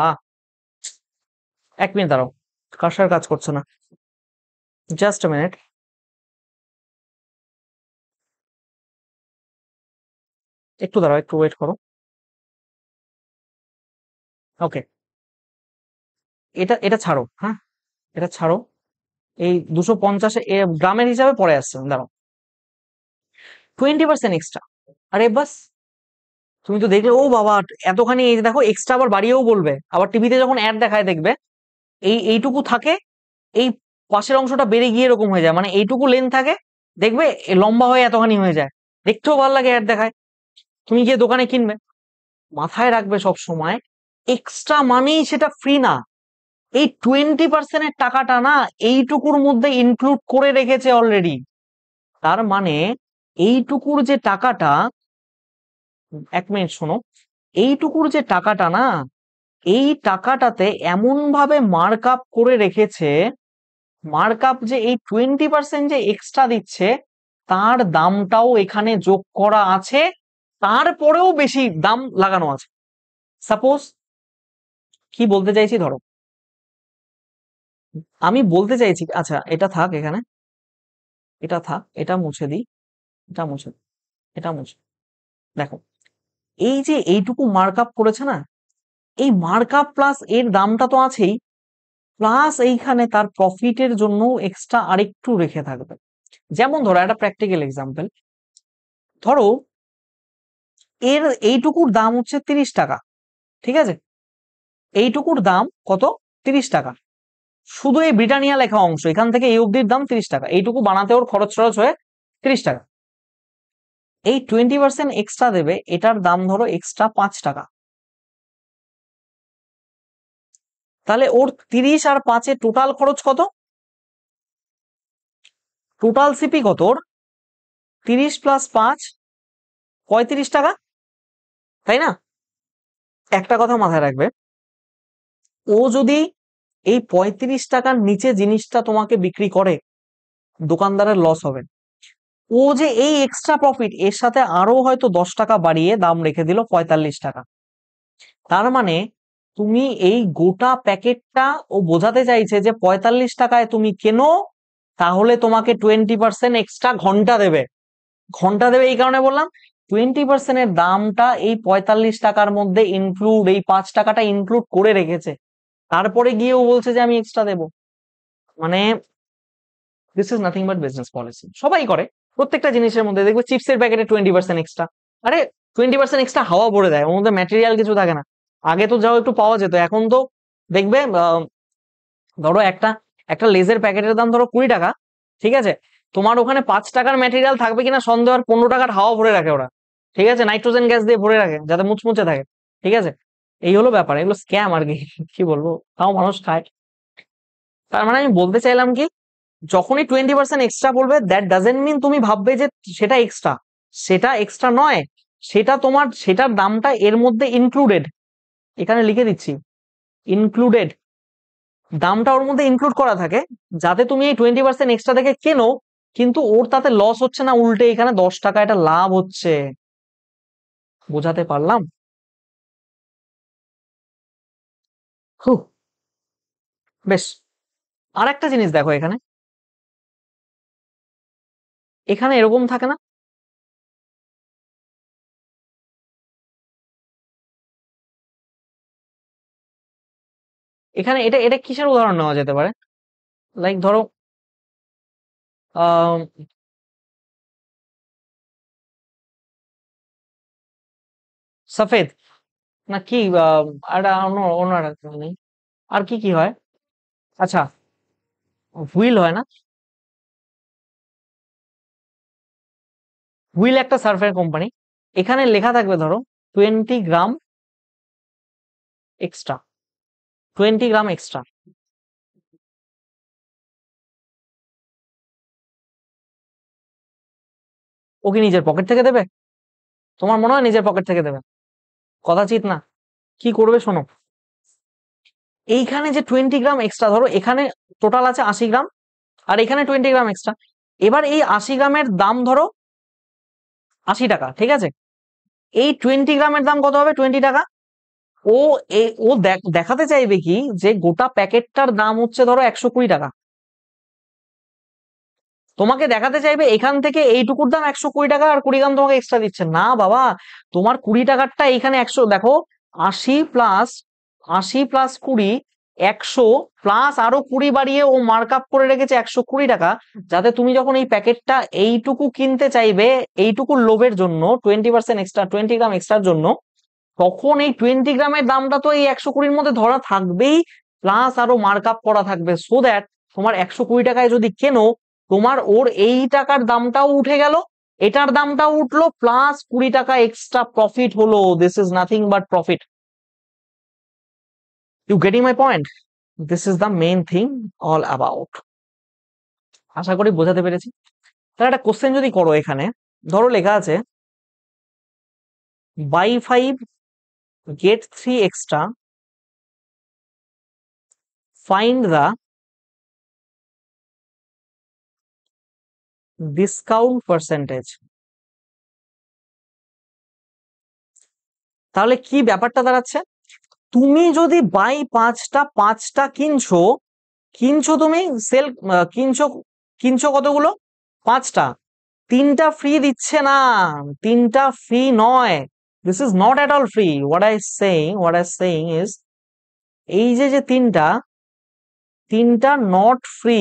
1 মিনিট দাঁড়াও, কার্সার কাজ করছে না, জাস্ট মিনিট। একটু দাঁড়াও, একটু ওয়েট করো। ওকে, এটা এটা ছাড়ো, হ্যাঁ, এটা ছাড়ো। এই 250 গ্রামের হিসাবে পরে আসছে, দাঁড়াও। 20% এক্সট্রা, আরে বাস, তুমি তো দেখলে, ও বাবা, এতখানি, এই যে দেখো এক্সট্রা আবার বাড়িয়েও বলবে, আবার টিভিতে যখন অ্যাড দেখায় দেখবে, এইটুকু থাকে, এই পাশের অংশটা বেড়ে গিয়ে এরকম হয়ে যায়, মানে এইটুকু লেন থাকে, দেখবে লম্বা হয়ে এতখানি হয়ে যায়, দেখতেও ভালো লাগে অ্যাড দেখায়, তুমি গিয়ে দোকানে কিনবে। মাথায় রাখবে সব সময়, এক্সট্রা মানেই সেটা ফ্রি না, এই 20%-এর টাকাটা না এইটুকুর মধ্যে ইনক্লুড করে রেখেছে অলরেডি। তার মানে এইটুকুর যে টাকাটা, 1 মিনিট শোনো, এইটুকুর যে টাকাটা না, এই টাকাটাতে এমন ভাবে মার্ক আপ করে রেখেছে, মার্ক আপ যে এই 20% যে এক্সট্রা দিচ্ছে, তার দামটাও এখানে যোগ করা আছে, তারপরেও বেশি দাম লাগানো আছে। সাপোজ, কি বলতে চাইছি ধরো, আমি বলতে চাইছি, আচ্ছা এটা থাক এখানে, এটা থাক, এটা মুছে দিই, এটা মুছে দিই, এটা মুছে, দেখো, এই যে এইটুকু মার্ক আপ করেছে না, এই মার্ক আপ প্লাস এর দামটা তো আছেই, প্লাস এইখানে তার প্রফিটের জন্য এক্সট্রা আরেকটু রেখে থাকবে। যেমন ধরো একটা প্র্যাকটিক্যাল এক্সাম্পল, ধরো এর এইটুকুর দাম হচ্ছে 30 টাকা, ঠিক আছে, এইটুকুর দাম কত? 30 টাকা। শুধু এই ব্রিটানিয়া লেখা অংশ এখান থেকে এই অবধির দাম 30 টাকা, এইটুকু বানাতে ওর খরচ হয়ে 30 টাকা। এই 20% এক্সট্রা দেবে, এটার দাম ধরো এক্সট্রা 5 টাকা। তাহলে ওর 30 আর 5 টোটাল খরচ কত? টোটাল সিপি কত ওর? 30 প্লাস 5 35 টাকা, তাই না? একটা কথা মাথায় রাখবে, ও যদি এই 35 টাকার নিচে জিনিসটা তোমাকে বিক্রি করে, দোকানদারের লস হবে। ও যে এই এক্সট্রা প্রফিট এর সাথে আরো হয়তো 10 টাকা বাড়িয়ে দাম রেখে দিল 45 টাকা। তার মানে তুমি এই গোটা প্যাকেটটা, ও বোঝাতে চাইছে যে 45 টাকায় তুমি কেনো, তাহলে তোমাকে 20% এক্সট্রা ঘন্টা দেবে। ঘন্টা দেবে এই কারণে বললাম, 20% এর দামটা এই 45 টাকার মধ্যে ইনক্লুড, এই 5 টাকাটা ইনক্লুড করে রেখেছে। তারপরে গিয়ে ও বলছে যে আমি এক্সট্রা দেবো। মানে this is nothing but business policy. সবাই করে, প্রত্যেকটা জিনিসের মধ্যে দেখবে চিপসের প্যাকেটে 20% এক্সট্রা। আরে 20% এক্সট্রা হাওয়া ভরে দেয়, ওর মধ্যে ম্যাটেরিয়াল কিছু থাকে না। আগে তো যাও একটু পাওয়া যেত, এখন তো দেখবে ধরো একটা একটা লেজের প্যাকেটের দাম ধরো 20 টাকা, ঠিক আছে? তোমার ওখানে 5 টাকার ম্যাটেরিয়াল থাকবে কিনা সন্দেহ, আর 15 টাকার হাওয়া ভরে রাখে ওরা, ঠিক আছে? নাইট্রোজেন গ্যাস দিয়ে ভরে রাখে যাতে মুচমুচে থাকে, ঠিক আছে? এই হলো ব্যাপার, এগুলো স্ক্যাম আর কি। কি বলবো, তাও মানুষ খায়। তার মানে আমি বলতে চাইলাম কি, যখনই 20% এক্সট্রা বলবে, দ্যাট ডাজেন্ট মিন তুমি ভাববে যে সেটা এক্সট্রা। সেটা এক্সট্রা নয়, সেটা তোমার, সেটার দামটা এর মধ্যে ইনক্লুডেড। এখানে লিখে দিচ্ছি, ইনক্লুডেড। দামটা ওর মধ্যে ইনক্লুড করা থাকে, যাতে তুমি এই 20% এক্সট্রা থেকে কেনো, কিন্তু ওর তাতে লস হচ্ছে না, উল্টে এখানে 10 টাকা এটা লাভ হচ্ছে। বোঝাতে পারলাম? হুহ, বেশ। আর একটা জিনিস দেখো, এখানে এখানে এরকম থাকে না? এখানে এটা এটা কিসের উদাহরণ নেওয়া যেতে পারে? লাইক ধরো আহ সফেদ, না কি আর অন্য অন্য একটা নেই, আর কি কি হয়? আচ্ছা, হুইল হয় না? হুইল একটা সার্ফের কোম্পানি। এখানে লেখা থাকবে ধরো 20 গ্রাম এক্সট্রা, 20 গ্রাম এক্সট্রা। ও কি নিজের পকেট থেকে দেবে? তোমার মনে হয় নিজের পকেট থেকে দেবে? কদাচিৎ না। কি করবে শোনো, এইখানে যে 20 গ্রাম এক্সট্রা, ধরো এখানে টোটাল আছে 80 গ্রাম, আর এখানে 20 গ্রাম এক্সট্রা। এবার এই 80 গ্রামের দাম ধরো 80 টাকা, ঠিক আছে? এই 20 গ্রামের দাম কত হবে? 20 টাকা। ও ও দেখাতে চাইবে কি, যে গোটা প্যাকেটটার দাম হচ্ছে ধরো 120 টাকা। তোমাকে দেখাতে চাইবে এখান থেকে এইটুকুর দাম 120 টাকা, আর 20 গ্রাম তোমাকে এক্সট্রা দিচ্ছে না বাবা। তোমার 20 টাকারটা এইখানে 100, দেখো 80 প্লাস 20, 100 প্লাস আরো 20 বাড়িয়ে ও মার্কআপ করে রেখেছে 120 টাকা, যাতে তুমি যখন এই প্যাকেটটা এইটুকু কিনতে চাইবে, এইটুকুর লোভের জন্য, 20% এক্সট্রা, 20 গ্রাম এক্সট্রার জন্য, তখন এই 20 গ্রামের দামটা তো এই 120-র মধ্যে ধরা থাকবেই, প্লাস আরো মার্কআপ করা থাকবে, সো দ্যাট তোমার 120 টাকায় যদি কেনো, তোমার ওর এই টাকার দামটাও উঠে গেল, এটার দামটাও উঠলো, প্লাস 20 টাকা এক্সট্রা প্রফিট হলো। This is nothing but profit. You getting my point? This is the main thing all about. আশা করি বোঝাতে পেরেছি। তাহলে একটা কোশ্চেন যদি করো, এখানে ধরো লেখা আছে buy 5 get 3 extra, find the discount percentage. তাহলে কি ব্যাপারটা দাঁড়াচ্ছে, তুমি যদি বাই 5টা কিনছো, কিনছো তুমি সেল, কিনছো, কিনছো কতগুলো? 5টা। 3টা ফ্রি দিচ্ছে না, 3টা ফ্রি নয়। This is not at all free. What I saying is, এই যে যে 3টা নট ফ্রি,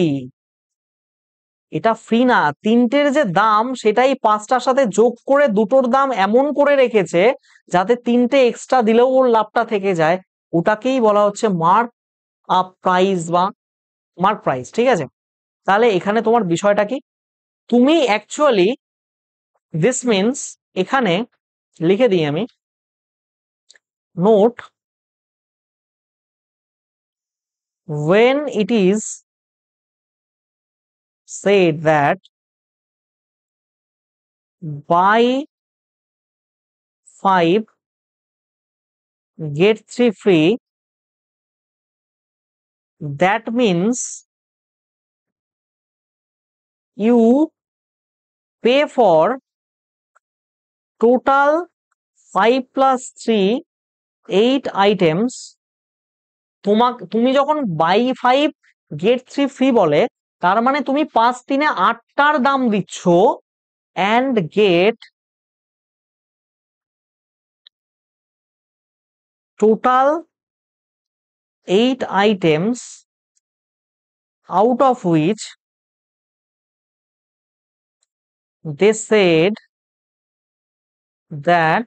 এটা ফ্রি না। 3টের যে দাম সেটাই 5টার সাথে যোগ করে দুটোর দাম এমন করে রেখেছে, যাতে 3টে এক্সট্রা দিলেও ওর লাভটা থেকে যায়। ওটাকেই বলা হচ্ছে মার্ক আপ প্রাইস বা মার্ক প্রাইস, ঠিক আছে? তাহলে এখানে তোমার বিষয়টা কি, তুমি অ্যাকচুয়ালি দিস মিনস, এখানে লিখে দিই আমি, note when it is said that buy 5 get 3 free, that means you pay for total 5 plus 3 8 items। তুমি যখন বাই 5 গেট 3 ফ্রি বলে, তার মানে তুমি 5 3 8টার দাম দিচ্ছ and get total 8 items, out of which they said that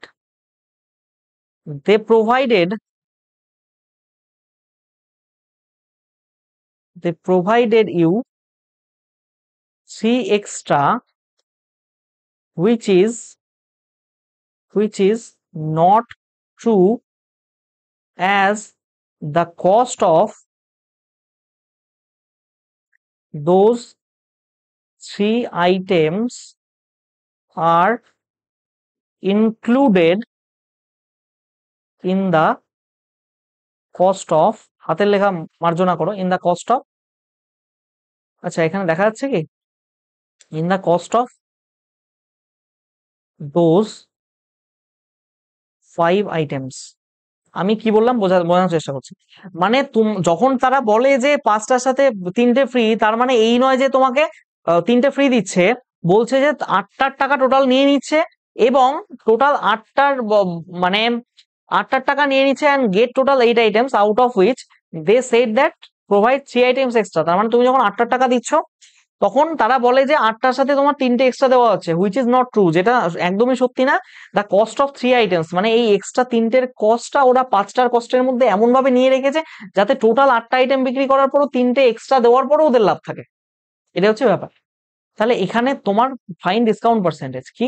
they provided you 3 extra, which is not true, as the cost of those 3 items are included in the cost of, হাতের লেখা মার্জনা করো, in the cost of, আচ্ছা এখানে দেখা যাচ্ছে কি, in the cost of those 5 items। আমি কি বললাম বোঝানোর চেষ্টা করছি। মানে যখন তারা বলে যে 5টার সাথে 3টে ফ্রি, তার মানে এই নয় যে তোমাকে 3টে ফ্রি দিচ্ছে, বলছে যে 8টার টাকা টোটাল নিয়ে নিচ্ছে, এবং টোটাল 8টার মানে 8টার টাকা নিয়ে নিচ্ছে and get total 8 items, out of which they said that provide 3 items extra। তার মানে তুমি যখন 8টার টাকা দিচ্ছ, তখন তারা বলে যে 8টার সাথে তোমার 3টে এক্সট্রা দেওয়া হচ্ছে, হুইচ ইজ নট ট্রু, যেটা একদমই সত্যি না। দ্য কস্ট অফ 3 আইটেমস, মানে এই এক্সট্রা 3টের কস্টটা ওরা 5টার কস্টের মধ্যে এমন ভাবে নিয়ে রেখেছে যাতে টোটাল 8টা আইটেম বিক্রি করার পরও 3টে এক্সট্রা দেওয়ার পরও ওদের লাভ থাকে। এটা হচ্ছে ব্যাপার। তাহলে এখানে তোমার ফাইন ডিসকাউন্ট পার্সেন্টেজ কি,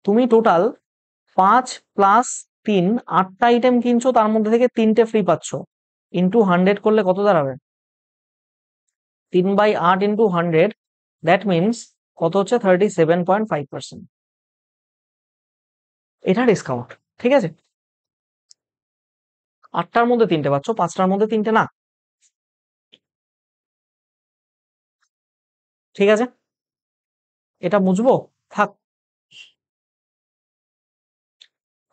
তুমি টোটাল 5 প্লাস 3 8টা আইটেম কিনছো, তার মধ্যে থেকে 3টে ফ্রি পাচ্ছ, ইন্টু 100 করলে কত দাঁড়াবে, 3/8 ইন্টু 100, দ্যাট মিনস কত হচ্ছে, 37.5%। এটা ডিসকাউন্ট, ঠিক আছে? 8টার মধ্যে 3টে পাচ্ছ, 5টার মধ্যে 3টে না, ঠিক আছে? এটা বুঝবো, থাক।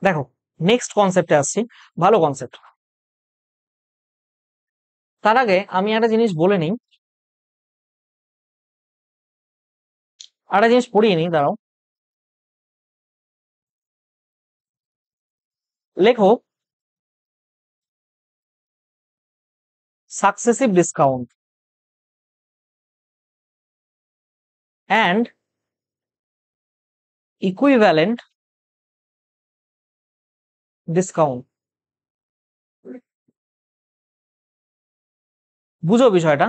দেখো নেক্সট কনসেপ্টে আসছি, ভালো কনসেপ্ট। তার আগে আমি একটা জিনিস বলে নিই, একটা জিনিস পড়িয়ে নিই, দাঁড়াও। লেখো successive discount and equivalent discount। বুঝো বিষয়টা,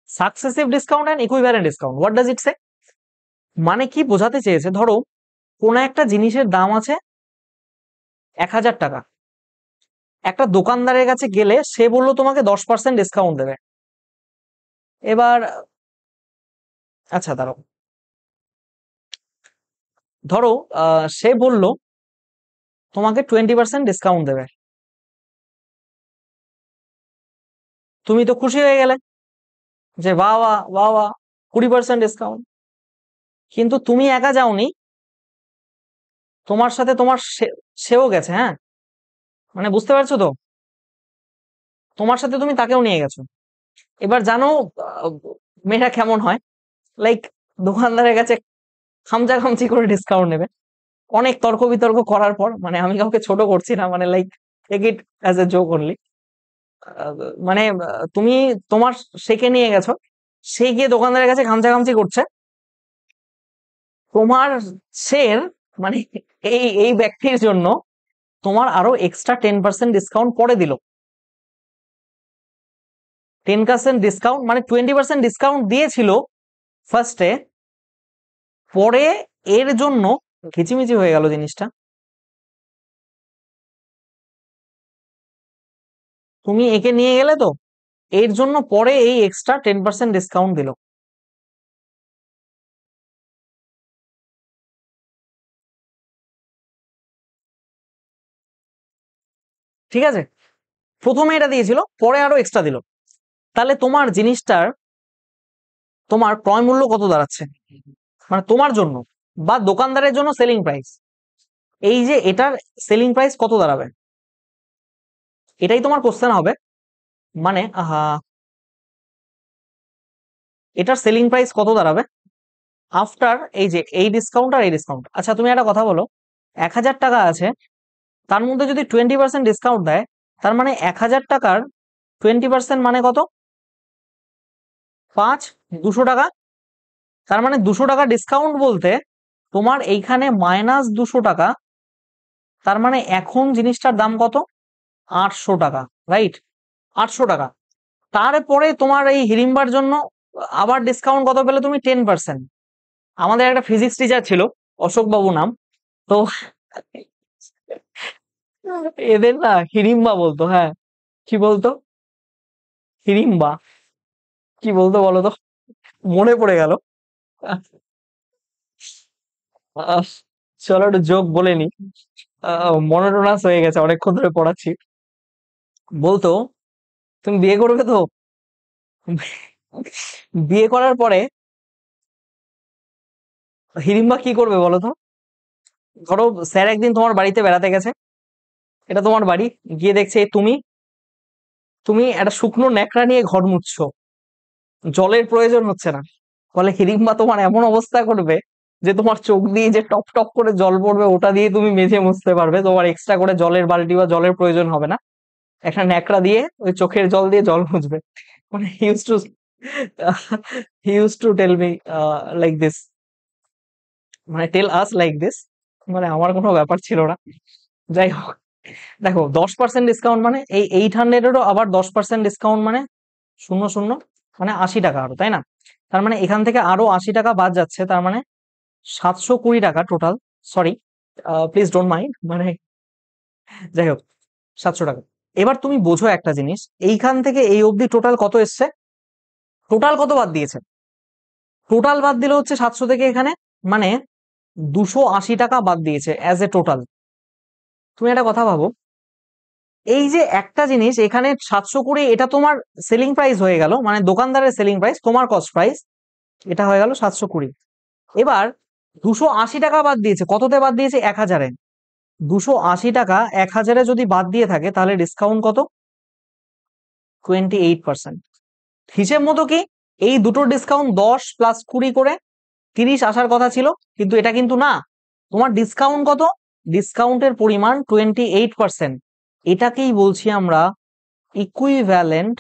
successive discount and equivalent discount, what does it say? মানে কি বোঝাতে চেয়েছে, ধরো কোন একটা জিনিসের দাম আছে 1000 টাকা, একটা দোকানদারের কাছে গেলে সে বললো তোমাকে 10% ডিসকাউন্ট দেবে। এবার আচ্ছা দাঁড়াও, ধরো সে বলল তোমাকে 20% ডিসকাউন্ট দেবে, তুমি তো খুশি হয়ে গেলে যে বাহ বাহ বাহ বাহ, 20% ডিসকাউন্ট। কিন্তু তুমি একা যাওনি, তোমার সাথে তোমার সেও গেছে, হ্যাঁ, মানে বুঝতে পারছো তো, তোমার সাথে তুমি তাকেও নিয়ে গেছো। এবার জানো আহ, মেয়েরা কেমন হয়, লাইক দোকানদারের কাছে খামচা খামচি করে ডিসকাউন্ট নেবে, অনেক তর্ক বিতর্ক করার পর, মানে আমি কাউকে ছোট করছি না, মানে like take it as a joke only. মানে তুমি তোমার সেকে নিয়ে গেছো, সে গিয়ে দোকানদারের কাছে খামচা খামচি করছে, তোমার শের, মানে এই এই ব্যক্তির জন্য তোমার আরো এক্সট্রা 10% ডিসকাউন্ট পরে দিল। 10% ডিসকাউন্ট মানে 20% ডিসকাউন্ট দিয়েছিল ফার্স্টে, পরে এর জন্য ঘিচিমিচি হয়ে গেল জিনিসটা। তুমি একে নিয়ে গেলে তো, এর জন্য পরে এই এক্সট্রা 10% ডিসকাউন্ট দিল। ঠিক আছে, প্রথমে এটা দিয়েছিল, পরে আরো এক্সট্রা দিল। তাহলে তোমার জিনিসটার তোমার ক্রয় মূল্য কত দাঁড়াচ্ছে, মানে তোমার জন্য বা দোকানদারের জন্য সেলিং প্রাইস, এই যে এটার সেলিং প্রাইস কত দাঁড়াবে, এটাই তোমার কোশ্চেন হবে। মানে এটার সেলিং প্রাইস কত দাঁড়াবে আফটার এই যে এই ডিসকাউন্ট আর এই ডিসকাউন্ট। আচ্ছা তুমি একটা কথা বলো, 1000 টাকা আছে, তার মধ্যে যদি 20% ডিসকাউন্ট দেয়, তার মানে 1000 টাকার 20% মানে কত, 5, 200 টাকা। তার মানে 200 টাকা ডিসকাউন্ট বলতে তোমার এইখানে -200 টাকা। তার মানে এখন জিনিসটার দাম কত, 800 টাকা, রাইট? 800 টাকা। তারপরে তোমার এই হিড়িম্বার জন্য আবার ডিসকাউন্ট কত পেলে তুমি, 10%। আমাদের একটা ফিজিক্স টিচার ছিল, অশোক বাবু নাম, তো এদের না হিড়িম্বা বলতো। হ্যাঁ, কি বলতো, হিড়িম্বা, কি বলতো বলো তো, মনে পড়ে গেল। আহ, চলো একটু জোক বলে নি, মনোটোনাস হয়ে গেছে, অনেকক্ষণ ধরে পড়াচ্ছি। বলতো, তুমি বিয়ে করবে তো, বিয়ে করার পরে হিড়িম্বা কি করবে বলো তো? ধরো স্যার একদিন তোমার বাড়িতে বেড়াতে গেছে, এটা তোমার বাড়ি, গিয়ে দেখছে তুমি তুমি একটা শুকনো ন্যাকড়া নিয়ে ঘর মুছছো, জলের প্রয়োজন হচ্ছে না। ফলে হিড়িম্বা তোমার এমন অবস্থা করবে যে তোমার চোখ দিয়ে যে টপ টপ করে জল পড়বে, ওটা দিয়ে তুমি মেঝে মুছতে পারবে, তোমার এক্সট্রা করে জলের বালতি বা জলের প্রয়োজন হবে না। একটা ন্যাকড়া দিয়ে ওই চোখের জল দিয়ে জল মুছবে। মানে he use to tell me like this, মানে টেল আস লাইক দিস। মানে আমার কোনো ব্যাপার ছিল না। যাই হোক, দেখো 10% ডিসকাউন্ট মানে এই 800-এরও আবার 10% ডিসকাউন্ট মানে 00, মানে 80 টাকা আরো, তাই না? তার মানে এখান থেকে আরো 80 টাকা বাদ যাচ্ছে, তার মানে 720 টাকা total. Sorry, please don't mind, মানে যাই হোক, 700 টাকা। এবার তুমি বোঝো একটা জিনিস, এইখান থেকে এই অবধি টোটাল কত এসছে, টোটাল কত বাদ দিয়েছে, টোটাল বাদ দিলে হচ্ছে 700 থেকে এখানে, মানে 280 টাকা বাদ দিয়েছে অ্যাজ এ টোটাল। তুমি একটা কথা ভাবো, এই যে একটা জিনিস এখানে 720, এটা তোমার সেলিং প্রাইস হয়ে গেল, মানে দোকানদারের সেলিং প্রাইস, তোমার কস্ট প্রাইস, এটা হয়ে গেল 720। এবার 280 টাকা বাদ দিয়েছে, কততে বাদ দিয়েছে, 1000-এ। 280 টাকা 1000-এ যদি বাদ দিয়ে থাকে, তাহলে ডিসকাউন্ট কত, 28%। হিসেব মতো কি এই দুটো ডিসকাউন্ট 10 + 20 করে 30 আসার কথা ছিল, কিন্তু এটা কিন্তু না। তোমার ডিসকাউন্ট কত, ডিসকাউন্টের পরিমাণ 28%। এটাকেই বলছি আমরা ইকুইভ্যালেন্ট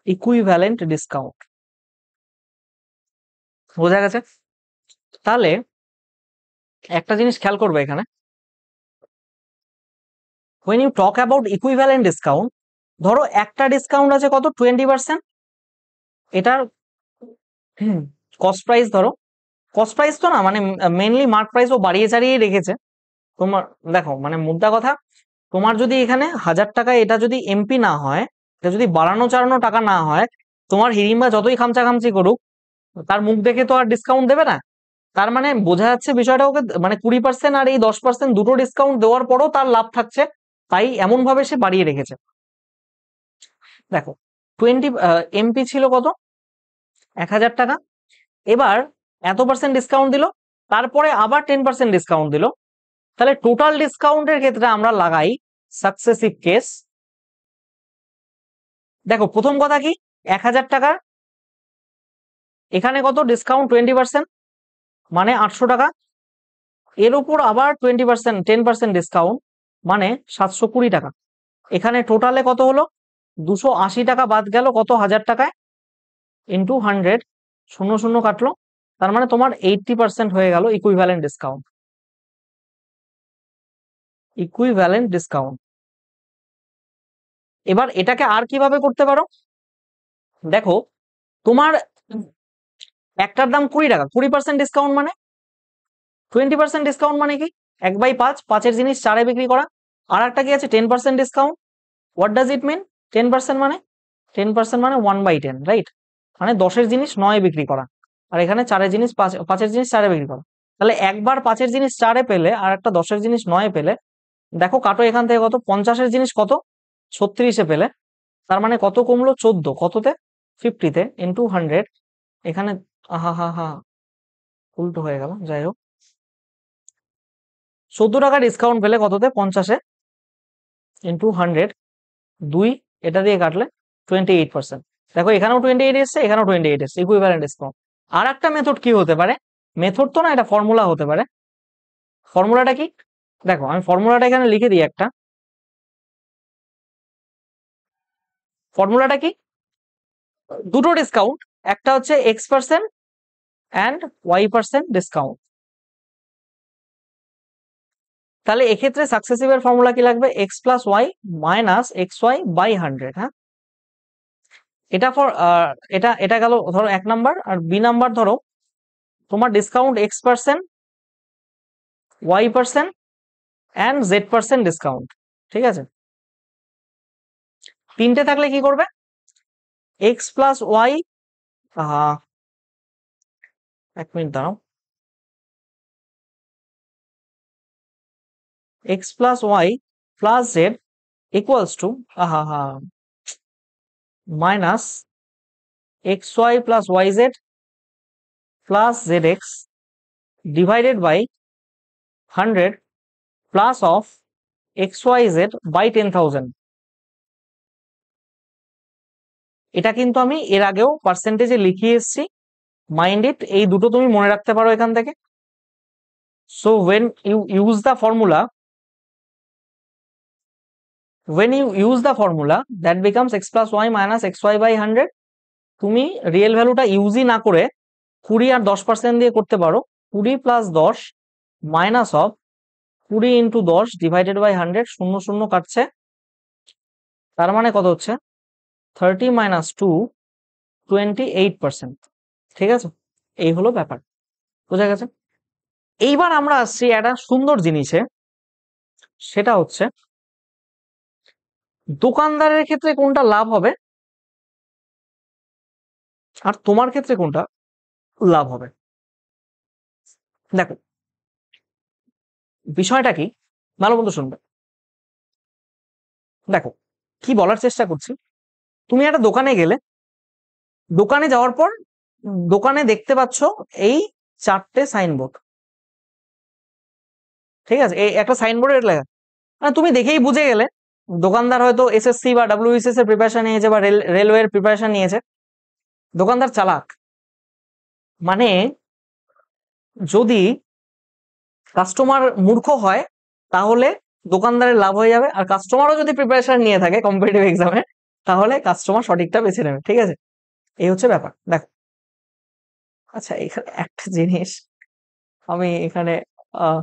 ইকুইভ্যালেন্ট ডিসকাউন্ট। বোঝা গেছে? তাহলে একটা জিনিস খেয়াল করবে এখানে, when you talk about equivalent discount, ধরো একটা ডিসকাউন্ট আছে কত, 20%, এটার কস্ট প্রাইস ধরো, কস্ট প্রাইস তো না, মানে মেনলি মার্ক প্রাইস ও বাড়িয়ে চাড়িয়ে রেখেছে। তোমার দেখো, মানে মুদ্রা কথা, তোমার যদি এখানে 1000 টাকায় এটা যদি এমপি না হয়, এটা যদি বাড়ানো চাড়ানো টাকা না হয়, তোমার হিড়িম্বা যতই খামচা খামচি করুক, তার মুখ দেখে তো আর ডিসকাউন্ট দেবে না। তার মানে বোঝা যাচ্ছে বিষয়টা, ওকে মানে 20% আর এই 10% দুটো ডিসকাউন্ট দেওয়ার পরও তার লাভ থাকছে, তাই এমন ভাবে সে বাড়িয়ে রেখেছে। দেখো 20 এমপি ছিল কত, 1000 টাকা। এবার এত পার্সেন্ট ডিসকাউন্ট দিল, তারপরে আবার 10% ডিসকাউন্ট দিল। তাহলে টোটাল ডিসকাউন্টের ক্ষেত্রে আমরা লাগাই সাকসেসিভ কেস। দেখো প্রথম কথা কি, 1000 টাকার এখানে কত ডিসকাউন্ট, 20%, মানে 800 টাকা। এর উপর আবার 20%, 10% ডিসকাউন্ট, মানে 720 টাকা। এখানে টোটালে কত হলো, 280 টাকা বাদ গেল কত, 1000 টাকায়, ইন্টু 100, 00 কাটলো। তার মানে তোমার 80% হয়ে গেল ইকুইভ্যালেন্ট ডিসকাউন্ট। ইকুইভ্যালেন্ট ডিসকাউন্ট এবার এটাকে আর কিভাবে করতে পারো, দেখো তোমার একটার দাম 20 টাকা, 20% ডিসকাউন্ট মানে 20% ডিসকাউন্ট মানে কি 1/5, 5-এর জিনিস 4-এ বিক্রি করা। আর একটা কি আছে 10% ডিসকাউন্ট। হোয়াট ডাজ ইট মিন? 10% মানে 10% মানে 1/10, রাইট? মানে 10-এর জিনিস 9-এ বিক্রি করা, আর এখানে 4-এর জিনিস 5-এর জিনিস 4-এ বিক্রি করা। তাহলে একবার 5-এর জিনিস 4-এ পেলে আর একটা 10-এর জিনিস 9-এ পেলে, দেখো কাটো এখান থেকে কত, 50-এর জিনিস কত 36-এ পেলে, তার মানে কত কমলো 14, কততে 50-তে ইন্টু 100। এখানে হা হা হা উল্টো হয়ে গেল, যাই হোক 14 টাকা ডিসকাউন্ট পেলে কততে 50-এ ইন্টু 100, 2 এটা দিয়ে কাটলে 28%। দেখো এখানেও 28 এসছে, এখানেও 28 এসছে, ইকুইভ্যালেন্ট ডিসকাউন্ট। আর একটা মেথড কি হতে পারে, মেথড তো না, এটা ফর্মুলা হতে পারে। ফর্মুলাটা কি, দেখো আমি ফর্মুলাটা এখানে লিখে দিই একটা। ফর্মুলাটা কি, দুটো ডিসকাউন্ট, একটা হচ্ছে X% অ্যান্ড Y% ডিসকাউন্ট। তাহলে এক্ষেত্রে সাকসেসিভ এর ফর্মুলা কি লাগবে, X+Y মাইনাস XY বাই 100। হ্যাঁ, এটা ফর এটা এটা গেল ধরো 1 নাম্বার। আর বি নাম্বার ধরো তোমার discount X%, Y% and Z% discount. ঠিক আছে, তিনটে থাকলে কি করবে, X+Y, 1 মিনিট দাঁড়াও, X+Y plus Z equals to minus XY plus YZ plus ZX divided by 100 plus of XYZ by 10,000। এটা কিন্তু আমি এর আগেও পার্সেন্টেজে লিখিয়ে এসেছি, মাইন্ড ইট, এই দুটো তুমি মনে রাখতে পারো এখান থেকে। So when you use the formula that becomes X+Y minus XY by 100, তুমি রিয়েল ভ্যালুটা ইউজই না করে 20 আর 10% দিয়ে করতে পারো। 20 plus 10 minus of 20 into 10 divided by 100, 0 0 কাটছে, তার মানে কত হচ্ছে 30 মাইনাস 2, 28%। ঠিক আছে, এই হলো ব্যাপার, বোঝা গেছে। এইবার আমরা আসছি একটা সুন্দর জিনিসে, সেটা হচ্ছে দোকানদারের ক্ষেত্রে কোনটা লাভ হবে আর তোমার ক্ষেত্রে কোনটা লাভ হবে। দেখো বিষয়টা কি, ভালো মতো শুনবে। দেখো কি বলার চেষ্টা করছি, তুমি একটা দোকানে গেলে, দোকানে যাওয়ার পর দোকানে দেখতে পাচ্ছ এই 4টে সাইনবোর্ড। ঠিক আছে, এই একটা সাইনবোর্ডে লেখা, মানে তুমি দেখেই বুঝে গেলে দোকানদার হয়তো এসএসসি বা WBCএস এর প্রিপারেশন নিয়েছে বা রেলওয়ের প্রিপারেশন নিয়েছে। দোকানদার চালাক, মানে যদি কাস্টমার মূর্খ হয় তাহলে দোকানদারের লাভ হয়ে যাবে, আর কাস্টমারও যদি প্রিপারেশন নিয়ে থাকে কম্পিটিটিভ এক্সামে তাহলে কাস্টমার সঠিকটা বেছে নেবে। ঠিক আছে, এই হচ্ছে ব্যাপার। দেখো আচ্ছা, এখানে একটা জিনিস আমি এখানে আহ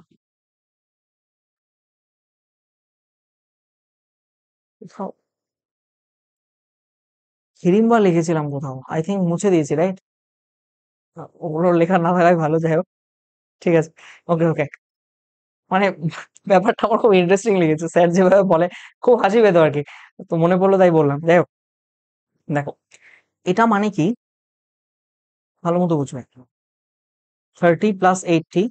হিড়িম্বা লিখেছিলাম কোথাও, আই থিঙ্ক মুছে দিয়েছি, রাইট? ওগুলো লেখা না থাকাই ভালো, যাই হোক। ঠিক আছে, ওকে ওকে। মানে ব্যাপারটা আমার খুব ইন্টারেস্টিং লেগেছে, স্যার যেভাবে বলে খুব হাসি পেতো আর কি, তো মনে পড়লো তাই বললাম। যাই হোক, দেখো এটা মানে কি ভালো মতো বুঝবে। 30 প্লাস 80,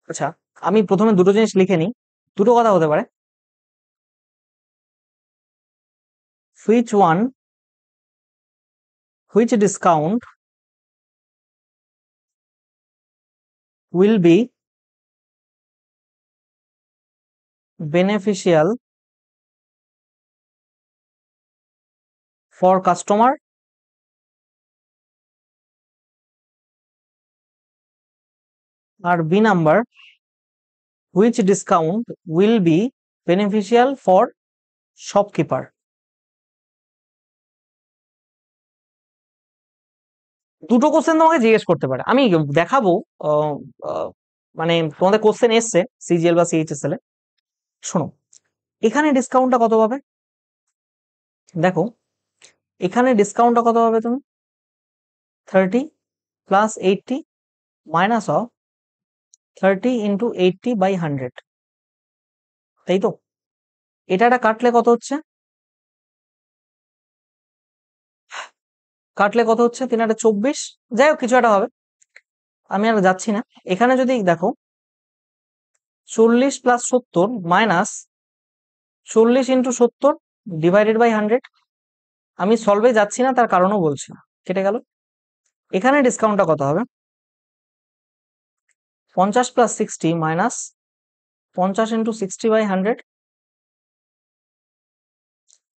আচ্ছা আমি প্রথমে দুটো জিনিস লিখে নিই। দুটো কথা হতে পারে, which one, which discount will be beneficial for customer, আর B number, which discount will be beneficial for shopkeeper। দুটো কোশ্চেন তোমাকে জিজ্ঞেস করতে পারে, আমি দেখাবো মানে তোমাদের কোশ্চেন এসছে সিজিএল বা সিএইচএসএল এ। শোনো, এখানে ডিসকাউন্টটা কত পাবে? দেখো এখানে ডিসকাউন্টটা কত পাবে তুমি? 30 প্লাস 80 মাইনাস অফ 30 ইন্টু 80/100, তাই তো? এটা কাটলে কত হচ্ছে? কাটলে কত হচ্ছে? 3/24, যাই হোক কিছু একটা হবে, আমি আর যাচ্ছি না। এখানে যদি দেখো 40 plus 70 minus 40 into 70 divided by 100, আমি সলভে যাচ্ছি না, তার কারণও বলছি না, কেটে গেল। এখানে ডিসকাউন্টটা কত হবে? 50 প্লাস 60 মাইনাস 50 ইন্টু 60/100,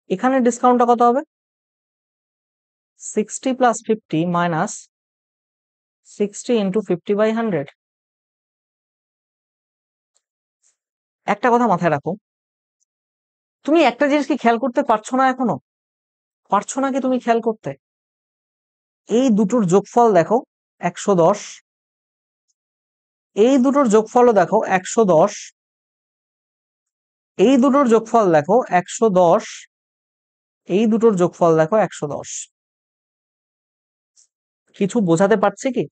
এখানে ডিসকাউন্টটা কত হবে? 60 প্লাস 50 মাইনাস 60 ইন্টু 50/100। একটা কথা মাথায় রাখো, তুমি একটা জিনিস কি খেয়াল করতে পারছো না এখনো? পারছো না কি তুমি খেয়াল করতে? এই দুটোর যোগফল দেখো 110, এই দুটোর যোগফলও দেখো 110, এই দুটোর যোগফল দেখো 110, এই দুটোর যোগফল দেখো 110। কিছু বোঝাতে পারছে কি?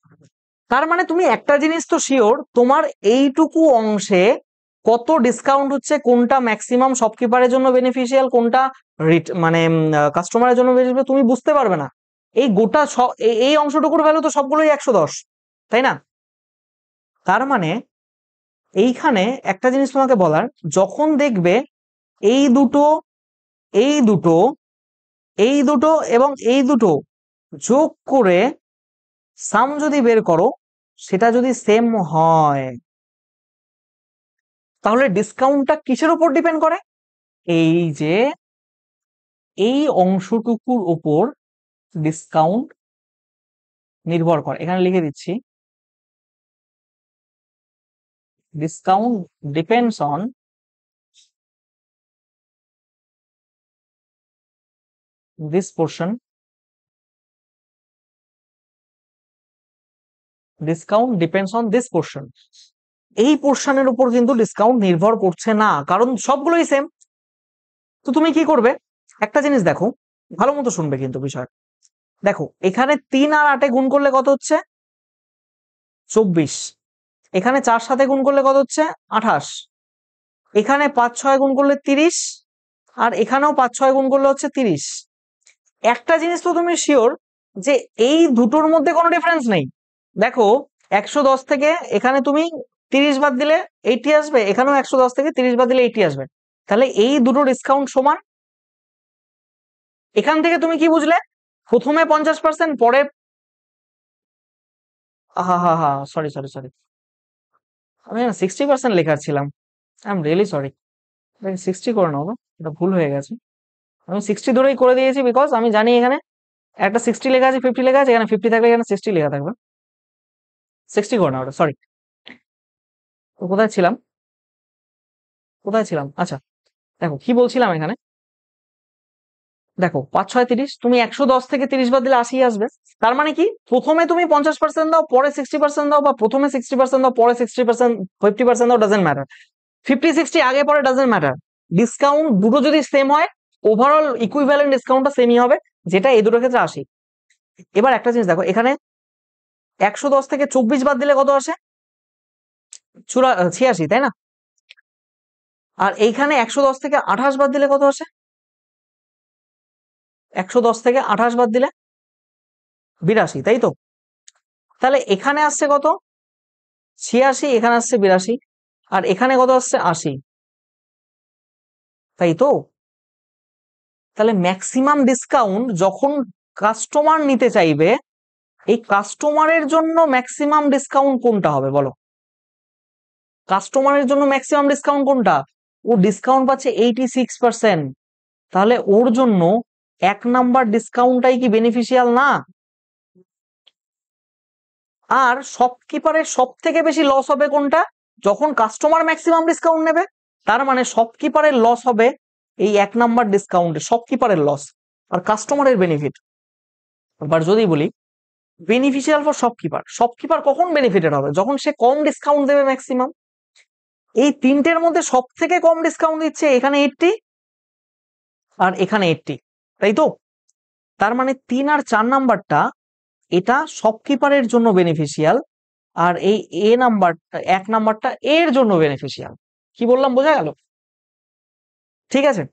তার মানে তুমি একটা জিনিস তো শিওর, তোমার এইটুকু অংশে কত ডিসকাউন্ট হচ্ছে, কোনটা ম্যাক্সিমাম শপকিপারের জন্য বেনিফিশিয়াল, কোনটা মানে কাস্টমারের জন্য বেনিফিশিয়াল, তুমি বুঝতে পারবে না। এই গোটা এই অংশটুকুর ভ্যালু তো সবগুলোই 110, তাই না? তার মানে এইখানে একটা জিনিস তোমাকে বলার, যখন দেখবে এই দুটো, এই দুটো, এই দুটো এবং এই দুটো যোগ করে সাম যদি বের করো, সেটা যদি সেম হয়, তাহলে ডিসকাউন্টটা কিসের উপর ডিপেন্ড করে? এই যে এই অংশটুকুর উপর ডিসকাউন্ট নির্ভর করে। এখানে লিখে দিচ্ছি, discount depends on this portion, discount depends on this portion. এই পোর্শনের উপর কিন্তু ডিসকাউন্ট নির্ভর করছে না, কারণ সবগুলোই সেম। তো তুমি কি করবে, একটা জিনিস দেখো, ভালো মতো শুনবে কিন্তু বিষয়। দেখো এখানে 3 আর 8 গুণ করলে কত হচ্ছে? 24। এখানে 4 সাথে গুণ করলে কত হচ্ছে? 28। এখানে 5-6 গুণ করলে 30, আর এখানেও 5-6 গুণ করলে হচ্ছে 30। একটা জিনিস তো তুমি শিওর, যে এই দুটোর মধ্যে কোনো ডিফারেন্স নেই। দেখো 110 থেকে এখানে তুমি 30 বাদ দিলে 80 আসবে, এখানেও 110 থেকে 30 বাদ দিলে 80 আসবে, তাহলে এই দুটো ডিসকাউন্ট সমান। এখান থেকে তুমি কি বুঝলে? প্রথমে 50%, পরে সরি সরি সরি, আমি 60% লেখার ছিলাম, আই এম রিয়েলি সরি। 60 করে নাও, এটা ভুল হয়ে গেছে। আমি 60 ধরেই করে দিয়েছি, বিকজ আমি জানি এখানে একটা 60 লেখা আছে, 50 লেখা আছে, এখানে 50 থাকলে এখানে 60 লেখা থাকবে। 60 করে নাও ওটা, সরি। তো কোথায় ছিলাম, কোথায় ছিলাম? আচ্ছা, দেখো কি বলছিলাম এখানে। দেখো 5-6-30, তুমি 110 থেকে 30 বাদ দিলে 80 আসবে। তার মানে কি, প্রথমে তুমি 50% দাও, পরে 60% দাও, বা প্রথমে 60% দাও, পরে 60%, 50% দাও, ডাজেন্ট ম্যাটার। 50-60 আগে পরে ডাজেন্ট ম্যাটার। ডিসকাউন্ট দুটো যদি সেম হয়, ওভারঅল ইকুইভ্যালেন্ট ডিসকাউন্টটা সেমই হবে, যেটা এই দুটোর ক্ষেত্রে 80। এবার একটা জিনিস দেখো, এখানে 110 থেকে 24 বাদ দিলে কত আসে? 86, তাই না? আর এইখানে 110 থেকে 28 বাদ দিলে কত আসে? 110 থেকে 28 বাদ দিলে 82, তাই তো? তাহলে এখানে আসছে কত? 86, এখানে আসছে 82, আর এখানে কত আসছে? 80, তাই তো? তাহলে ম্যাক্সিমাম ডিসকাউন্ট যখন কাস্টমার নিতে চাইবে, এই কাস্টমারের জন্য ম্যাক্সিমাম ডিসকাউন্ট কোনটা হবে বলো? কাস্টমারের জন্য ম্যাক্সিমাম ডিসকাউন্ট কোনটা? ও ডিসকাউন্ট পাচ্ছে 86%, তাহলে ওর জন্য 1 নাম্বার ডিসকাউন্টটাই কি বেনিফিশিয়াল না? আর শপকিপারের সব থেকে বেশি লস হবে কোনটা? যখন কাস্টমার ম্যাক্সিমাম ডিসকাউন্ট নেবে। তার মানে শপকিপারের লস হবে এই 1 নাম্বার ডিসকাউন্টে, শপকিপারের লস আর কাস্টমারের বেনিফিট। এবার যদি বলি বেনিফিশিয়াল ফর শপকিপার। শপকিপার কখন বেনিফিটেড হবে? যখন সে কম ডিসকাউন্ট দেবে ম্যাক্সিমাম। এই তিনটের মধ্যে সব থেকে কম ডিসকাউন্ট দিচ্ছে এখানে 80 আর এখানে 80, তাই তো? তার মানে 3 আর 4 নাম্বারটা এটা শপকিপারের জন্য বেনিফিশিয়াল, আর এই এ নাম্বারটা 1 নাম্বারটা এর জন্য বেনিফিশিয়াল। কি বললাম, বোঝা গেল? ঠিক আছে,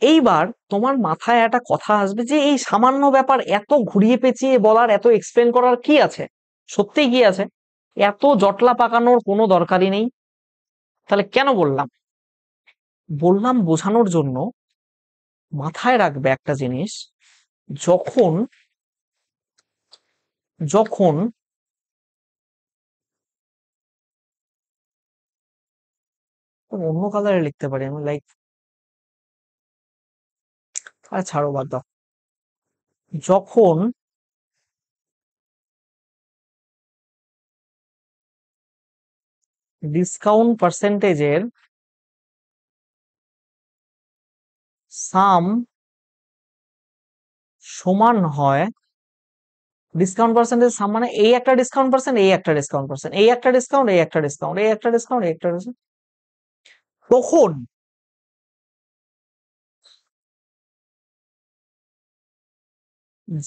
এইবার তোমার মাথায় একটা কথা আসবে যে এই সামান্য ব্যাপার এত ঘুরিয়ে পেঁচিয়ে বলার, এত এক্সপ্লেন করার কি আছে? সত্যিই কি আছে? এত জটলা পাকানোর কোনো দরকারই নেই। তাহলে কেন বললাম? বললাম বোঝানোর জন্য। মাথায় রাখবে একটা জিনিস, যখন যখন অন্য কালারে লিখতে পারি আমি, লাইক, আর ছাড়ো, বাদ দাও। যখন ডিসকাউন্ট পার্সেন্টেজের সাম সমান হয়, ডিসকাউন্ট পার্সেন্টেজ সাম মানে এই একটা ডিসকাউন্ট পার্সেন্ট, এই একটা ডিসকাউন্ট পার্সেন্ট, এই একটা ডিসকাউন্ট, এই একটা ডিসকাউন্ট, এই একটা ডিসকাউন্ট, এই একটা ডিসকাউন্ট, তখন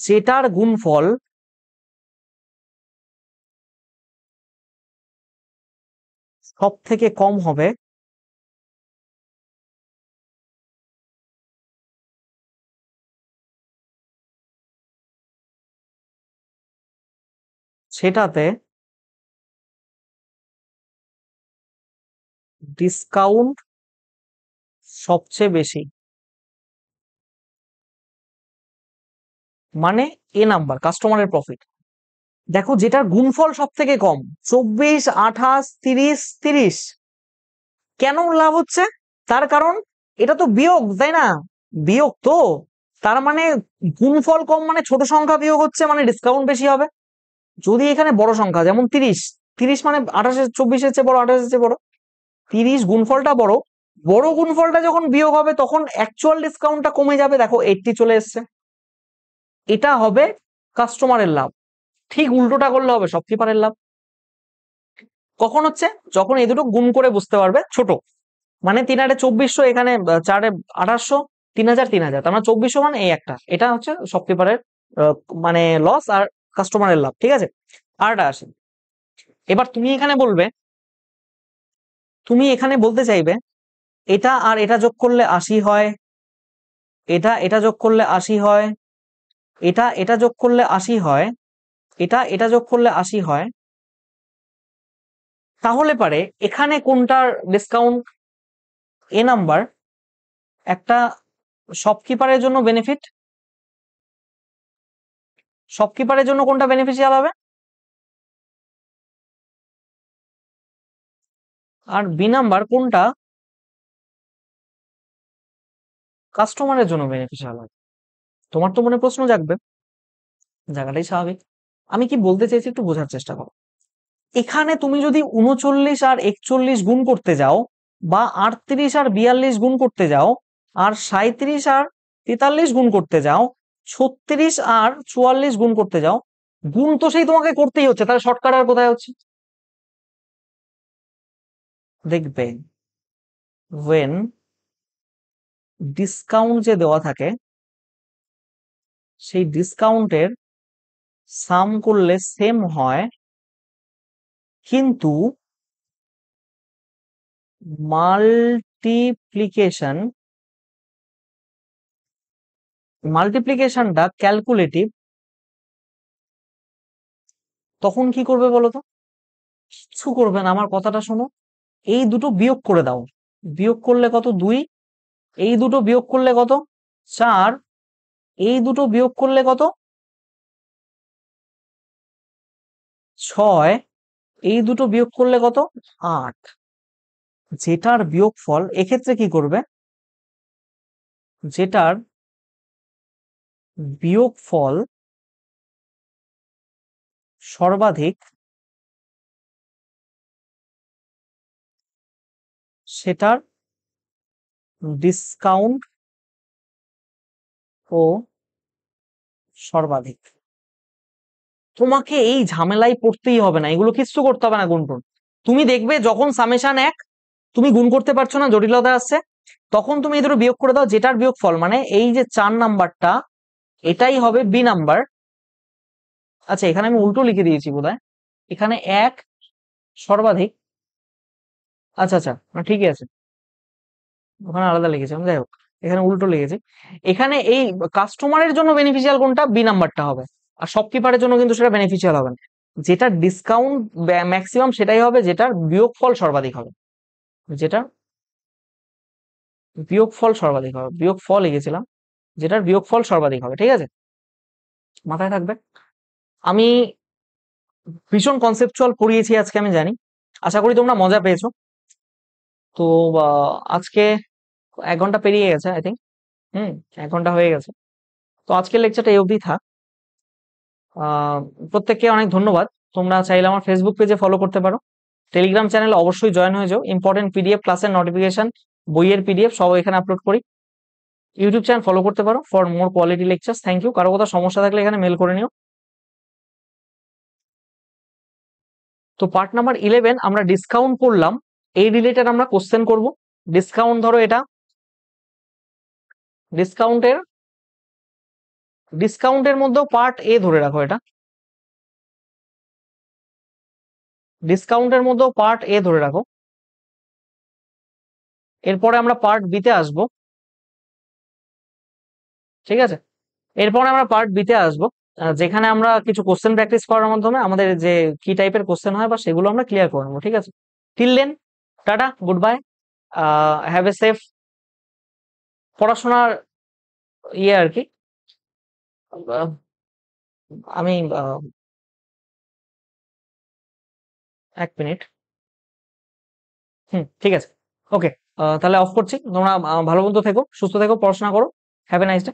যেটার গুণফল সব থেকে কম হবে সেটাতে ডিসকাউন্ট সবচেয়ে বেশি, মানে এ নাম্বার কাস্টমারের প্রফিট। দেখো, যেটার গুণফল সব থেকে কম, 24, 28, 30, 30, কেন লাভ হচ্ছে? তার কারণ এটা তো বিয়োগ, তাই না? বিয়োগ তো, তার মানে গুণফল কম মানে ছোট সংখ্যা বিয়োগ হচ্ছে, মানে ডিসকাউন্ট বেশি হবে। যদি এখানে বড় সংখ্যা, যেমন 30, 30 মানে 28, 24-এর চেয়ে বড়, 28-এর চেয়ে বড়, 30 গুণফলটা বড়, বড় গুণফলটা যখন বিয়োগ হবে তখন অ্যাকচুয়াল ডিসকাউন্টটা কমে যাবে। দেখো 80 চলে এসছে, এটা হবে কাস্টমারের লাভ। ঠিক উল্টোটা করলে হবে শপকিপারের লাভ। কখন হচ্ছে? যখন এই দুটো গুণ করে বুঝতে পারবে ছোট, মানে 3-2400, এখানে 4-2800, 3000, 3000, তার মানে 2400, মানে এই একটা, এটা হচ্ছে শপকিপারের মানে লস আর কাস্টমারের লাভ। ঠিক আছে, আরটা আসে। এবার তুমি এখানে বলতে চাইবে এটা আর এটা যোগ করলে 80 হয়, এটা যোগ করলে 80 হয়, এটা যোগ করলে 80 হয়, এটা যোগ করলে 80 হয়, তাহলে পারে এখানে কোনটার ডিসকাউন্ট? এ নাম্বার একটা শপকিপারের জন্য বেনিফিট, শপকিপারের জন্য কোনটা বেনিফিশিয়াল হবে? আর বি নাম্বার কোনটা কাস্টমারের জন্য বেনিফিশিয়াল হবে? তোমার তো মনে প্রশ্ন জাগবে, জায়গাটাই স্বাভাবিক। আমি কি বলতে চাইছি একটু বোঝার চেষ্টা করো। এখানে তুমি যদি 39 আর 41 গুণ করতে যাও, বা 38 আর 42 গুণ করতে যাও, আর 37 আর 43 গুণ করতে যাও, 36 আর 44 গুণ করতে যাও, গুণ তো সেই তোমাকে করতেই হচ্ছে, তাহলে শর্টকাট আর কোথায় হচ্ছে? দেখবে when ডিসকাউন্ট যে দেওয়া থাকে, সেই ডিসকাউন্টের সাম করলে সেম হয়, কিন্তু মাল্টিপ্লিকেশন মাল্টিপ্লিকেশনটা ক্যালকুলেটিভ। তখন কি করবে বলো তো? কিচ্ছু করবে না, আমার কথাটা শোনো। এই দুটো বিয়োগ করে দাও, বিয়োগ করলে কত? 2। এই দুটো বিয়োগ করলে কত? 4। এই দুটো বিয়োগ করলে কত? 6। এই দুটো বিয়োগ করলে কত? 8। যেটার বিয়োগফল, এক্ষেত্রে কি করবে? যেটার বিয়োগফল সর্বাধিক সেটার ডিসকাউন্ট ও সর্বাধিক। তোমাকে এই ঝামেলায় পড়তেই হবে না, এগুলো কিচ্ছু করতে হবে না গুণ টুন। তুমি দেখবে যখন সামেশন 1 তুমি গুণ করতে পারছো না, জটিলতা আসছে, তখন তুমি এই দুটো বিয়োগ করে দাও, যেটার বিয়োগ ফল মানে এই যে 4 নাম্বারটা এটাই হবে বি নাম্বার। আচ্ছা এখানে আমি উল্টো লিখে দিয়েছি বোধহয়, এখানে 1 সর্বাধিক, আচ্ছা আচ্ছা ঠিকই আছে, ওখানে আলাদা লিখেছিলাম, যাই হোক এখানে উল্টো লিখেছি। এখানে এই কাস্টমারের জন্য বেনিফিশিয়াল কোনটা, বি নাম্বারটা হবে, আর শপকিপারের জন্য কিন্তু সেটা বেনিফিশিয়াল হবে না। যেটার ডিসকাউন্ট ম্যাক্সিমাম সেটাই হবে যেটার বিয়োগফল সর্বাধিক হবে, যেটা বিয়োগফল সর্বাধিক হবে, বিয়োগফল লিখেছিলাম, যেটার বিয়োগফল সর্বাধিক হবে, ঠিক আছে, মাথায় থাকবে। আমি ভীষণ কনসেপচুয়াল পড়িয়েছি আজকে আমি জানি, আশা করি তোমরা মজা পেয়েছো। তো আজকে 1 ঘন্টা পেরিয়ে গেছে আই থিঙ্ক, 1 ঘন্টা হয়ে গেছে। তো আজকের লেকচারটা এই অবধি থাক। আহ, প্রত্যেককে অনেক ধন্যবাদ। তোমরা চাইলে আমার ফেসবুক পেজে ফলো করতে পারো, টেলিগ্রাম চ্যানেলে অবশ্যই জয়েন হয়ে যাও, ইম্পর্টেন্ট পিডিএফ, ক্লাসের নোটিফিকেশন, বইয়ের পিডিএফ সব এখানে আপলোড করি। ইউটিউব চ্যানেল ফলো করতে পারো for more quality lectures. Thank you. কারো কোথাও সমস্যা থাকলে এখানে মেল করে নিও। তো পার্ট নাম্বার 11 আমরা ডিসকাউন্ট করলাম, এই রিলেটেড আমরা কোশ্চেন করব। ডিসকাউন্ট ধরো এটা ডিসকাউন্টের ডিসকাউন্টের মধ্যেও পার্ট এ ধরে রাখো, এটা ডিসকাউন্টের মধ্যেও পার্ট এ ধরে রাখো। এরপরে আমরা পার্ট বিতে আসবো, ঠিক আছে, এরপরে আমরা পার্ট বিতে আসবো, যেখানে আমরা কিছু কোশ্চেন প্র্যাকটিস করার মাধ্যমে আমাদের যে কি টাইপের কোশ্চেন হয় বা সেগুলো আমরা ক্লিয়ার করে নেবো, ঠিক আছে। টিল দেন, টাটা, good bye, have a safe পড়াশোনার আর কি। আহ, আমি 1 মিনিট, ঠিক আছে, ওকে, তাহলে অফ করছি। তোমরা ভালো মতো থেকো, সুস্থ থেকো, পড়াশোনা করো, হ্যাভ এ নাইস ডে।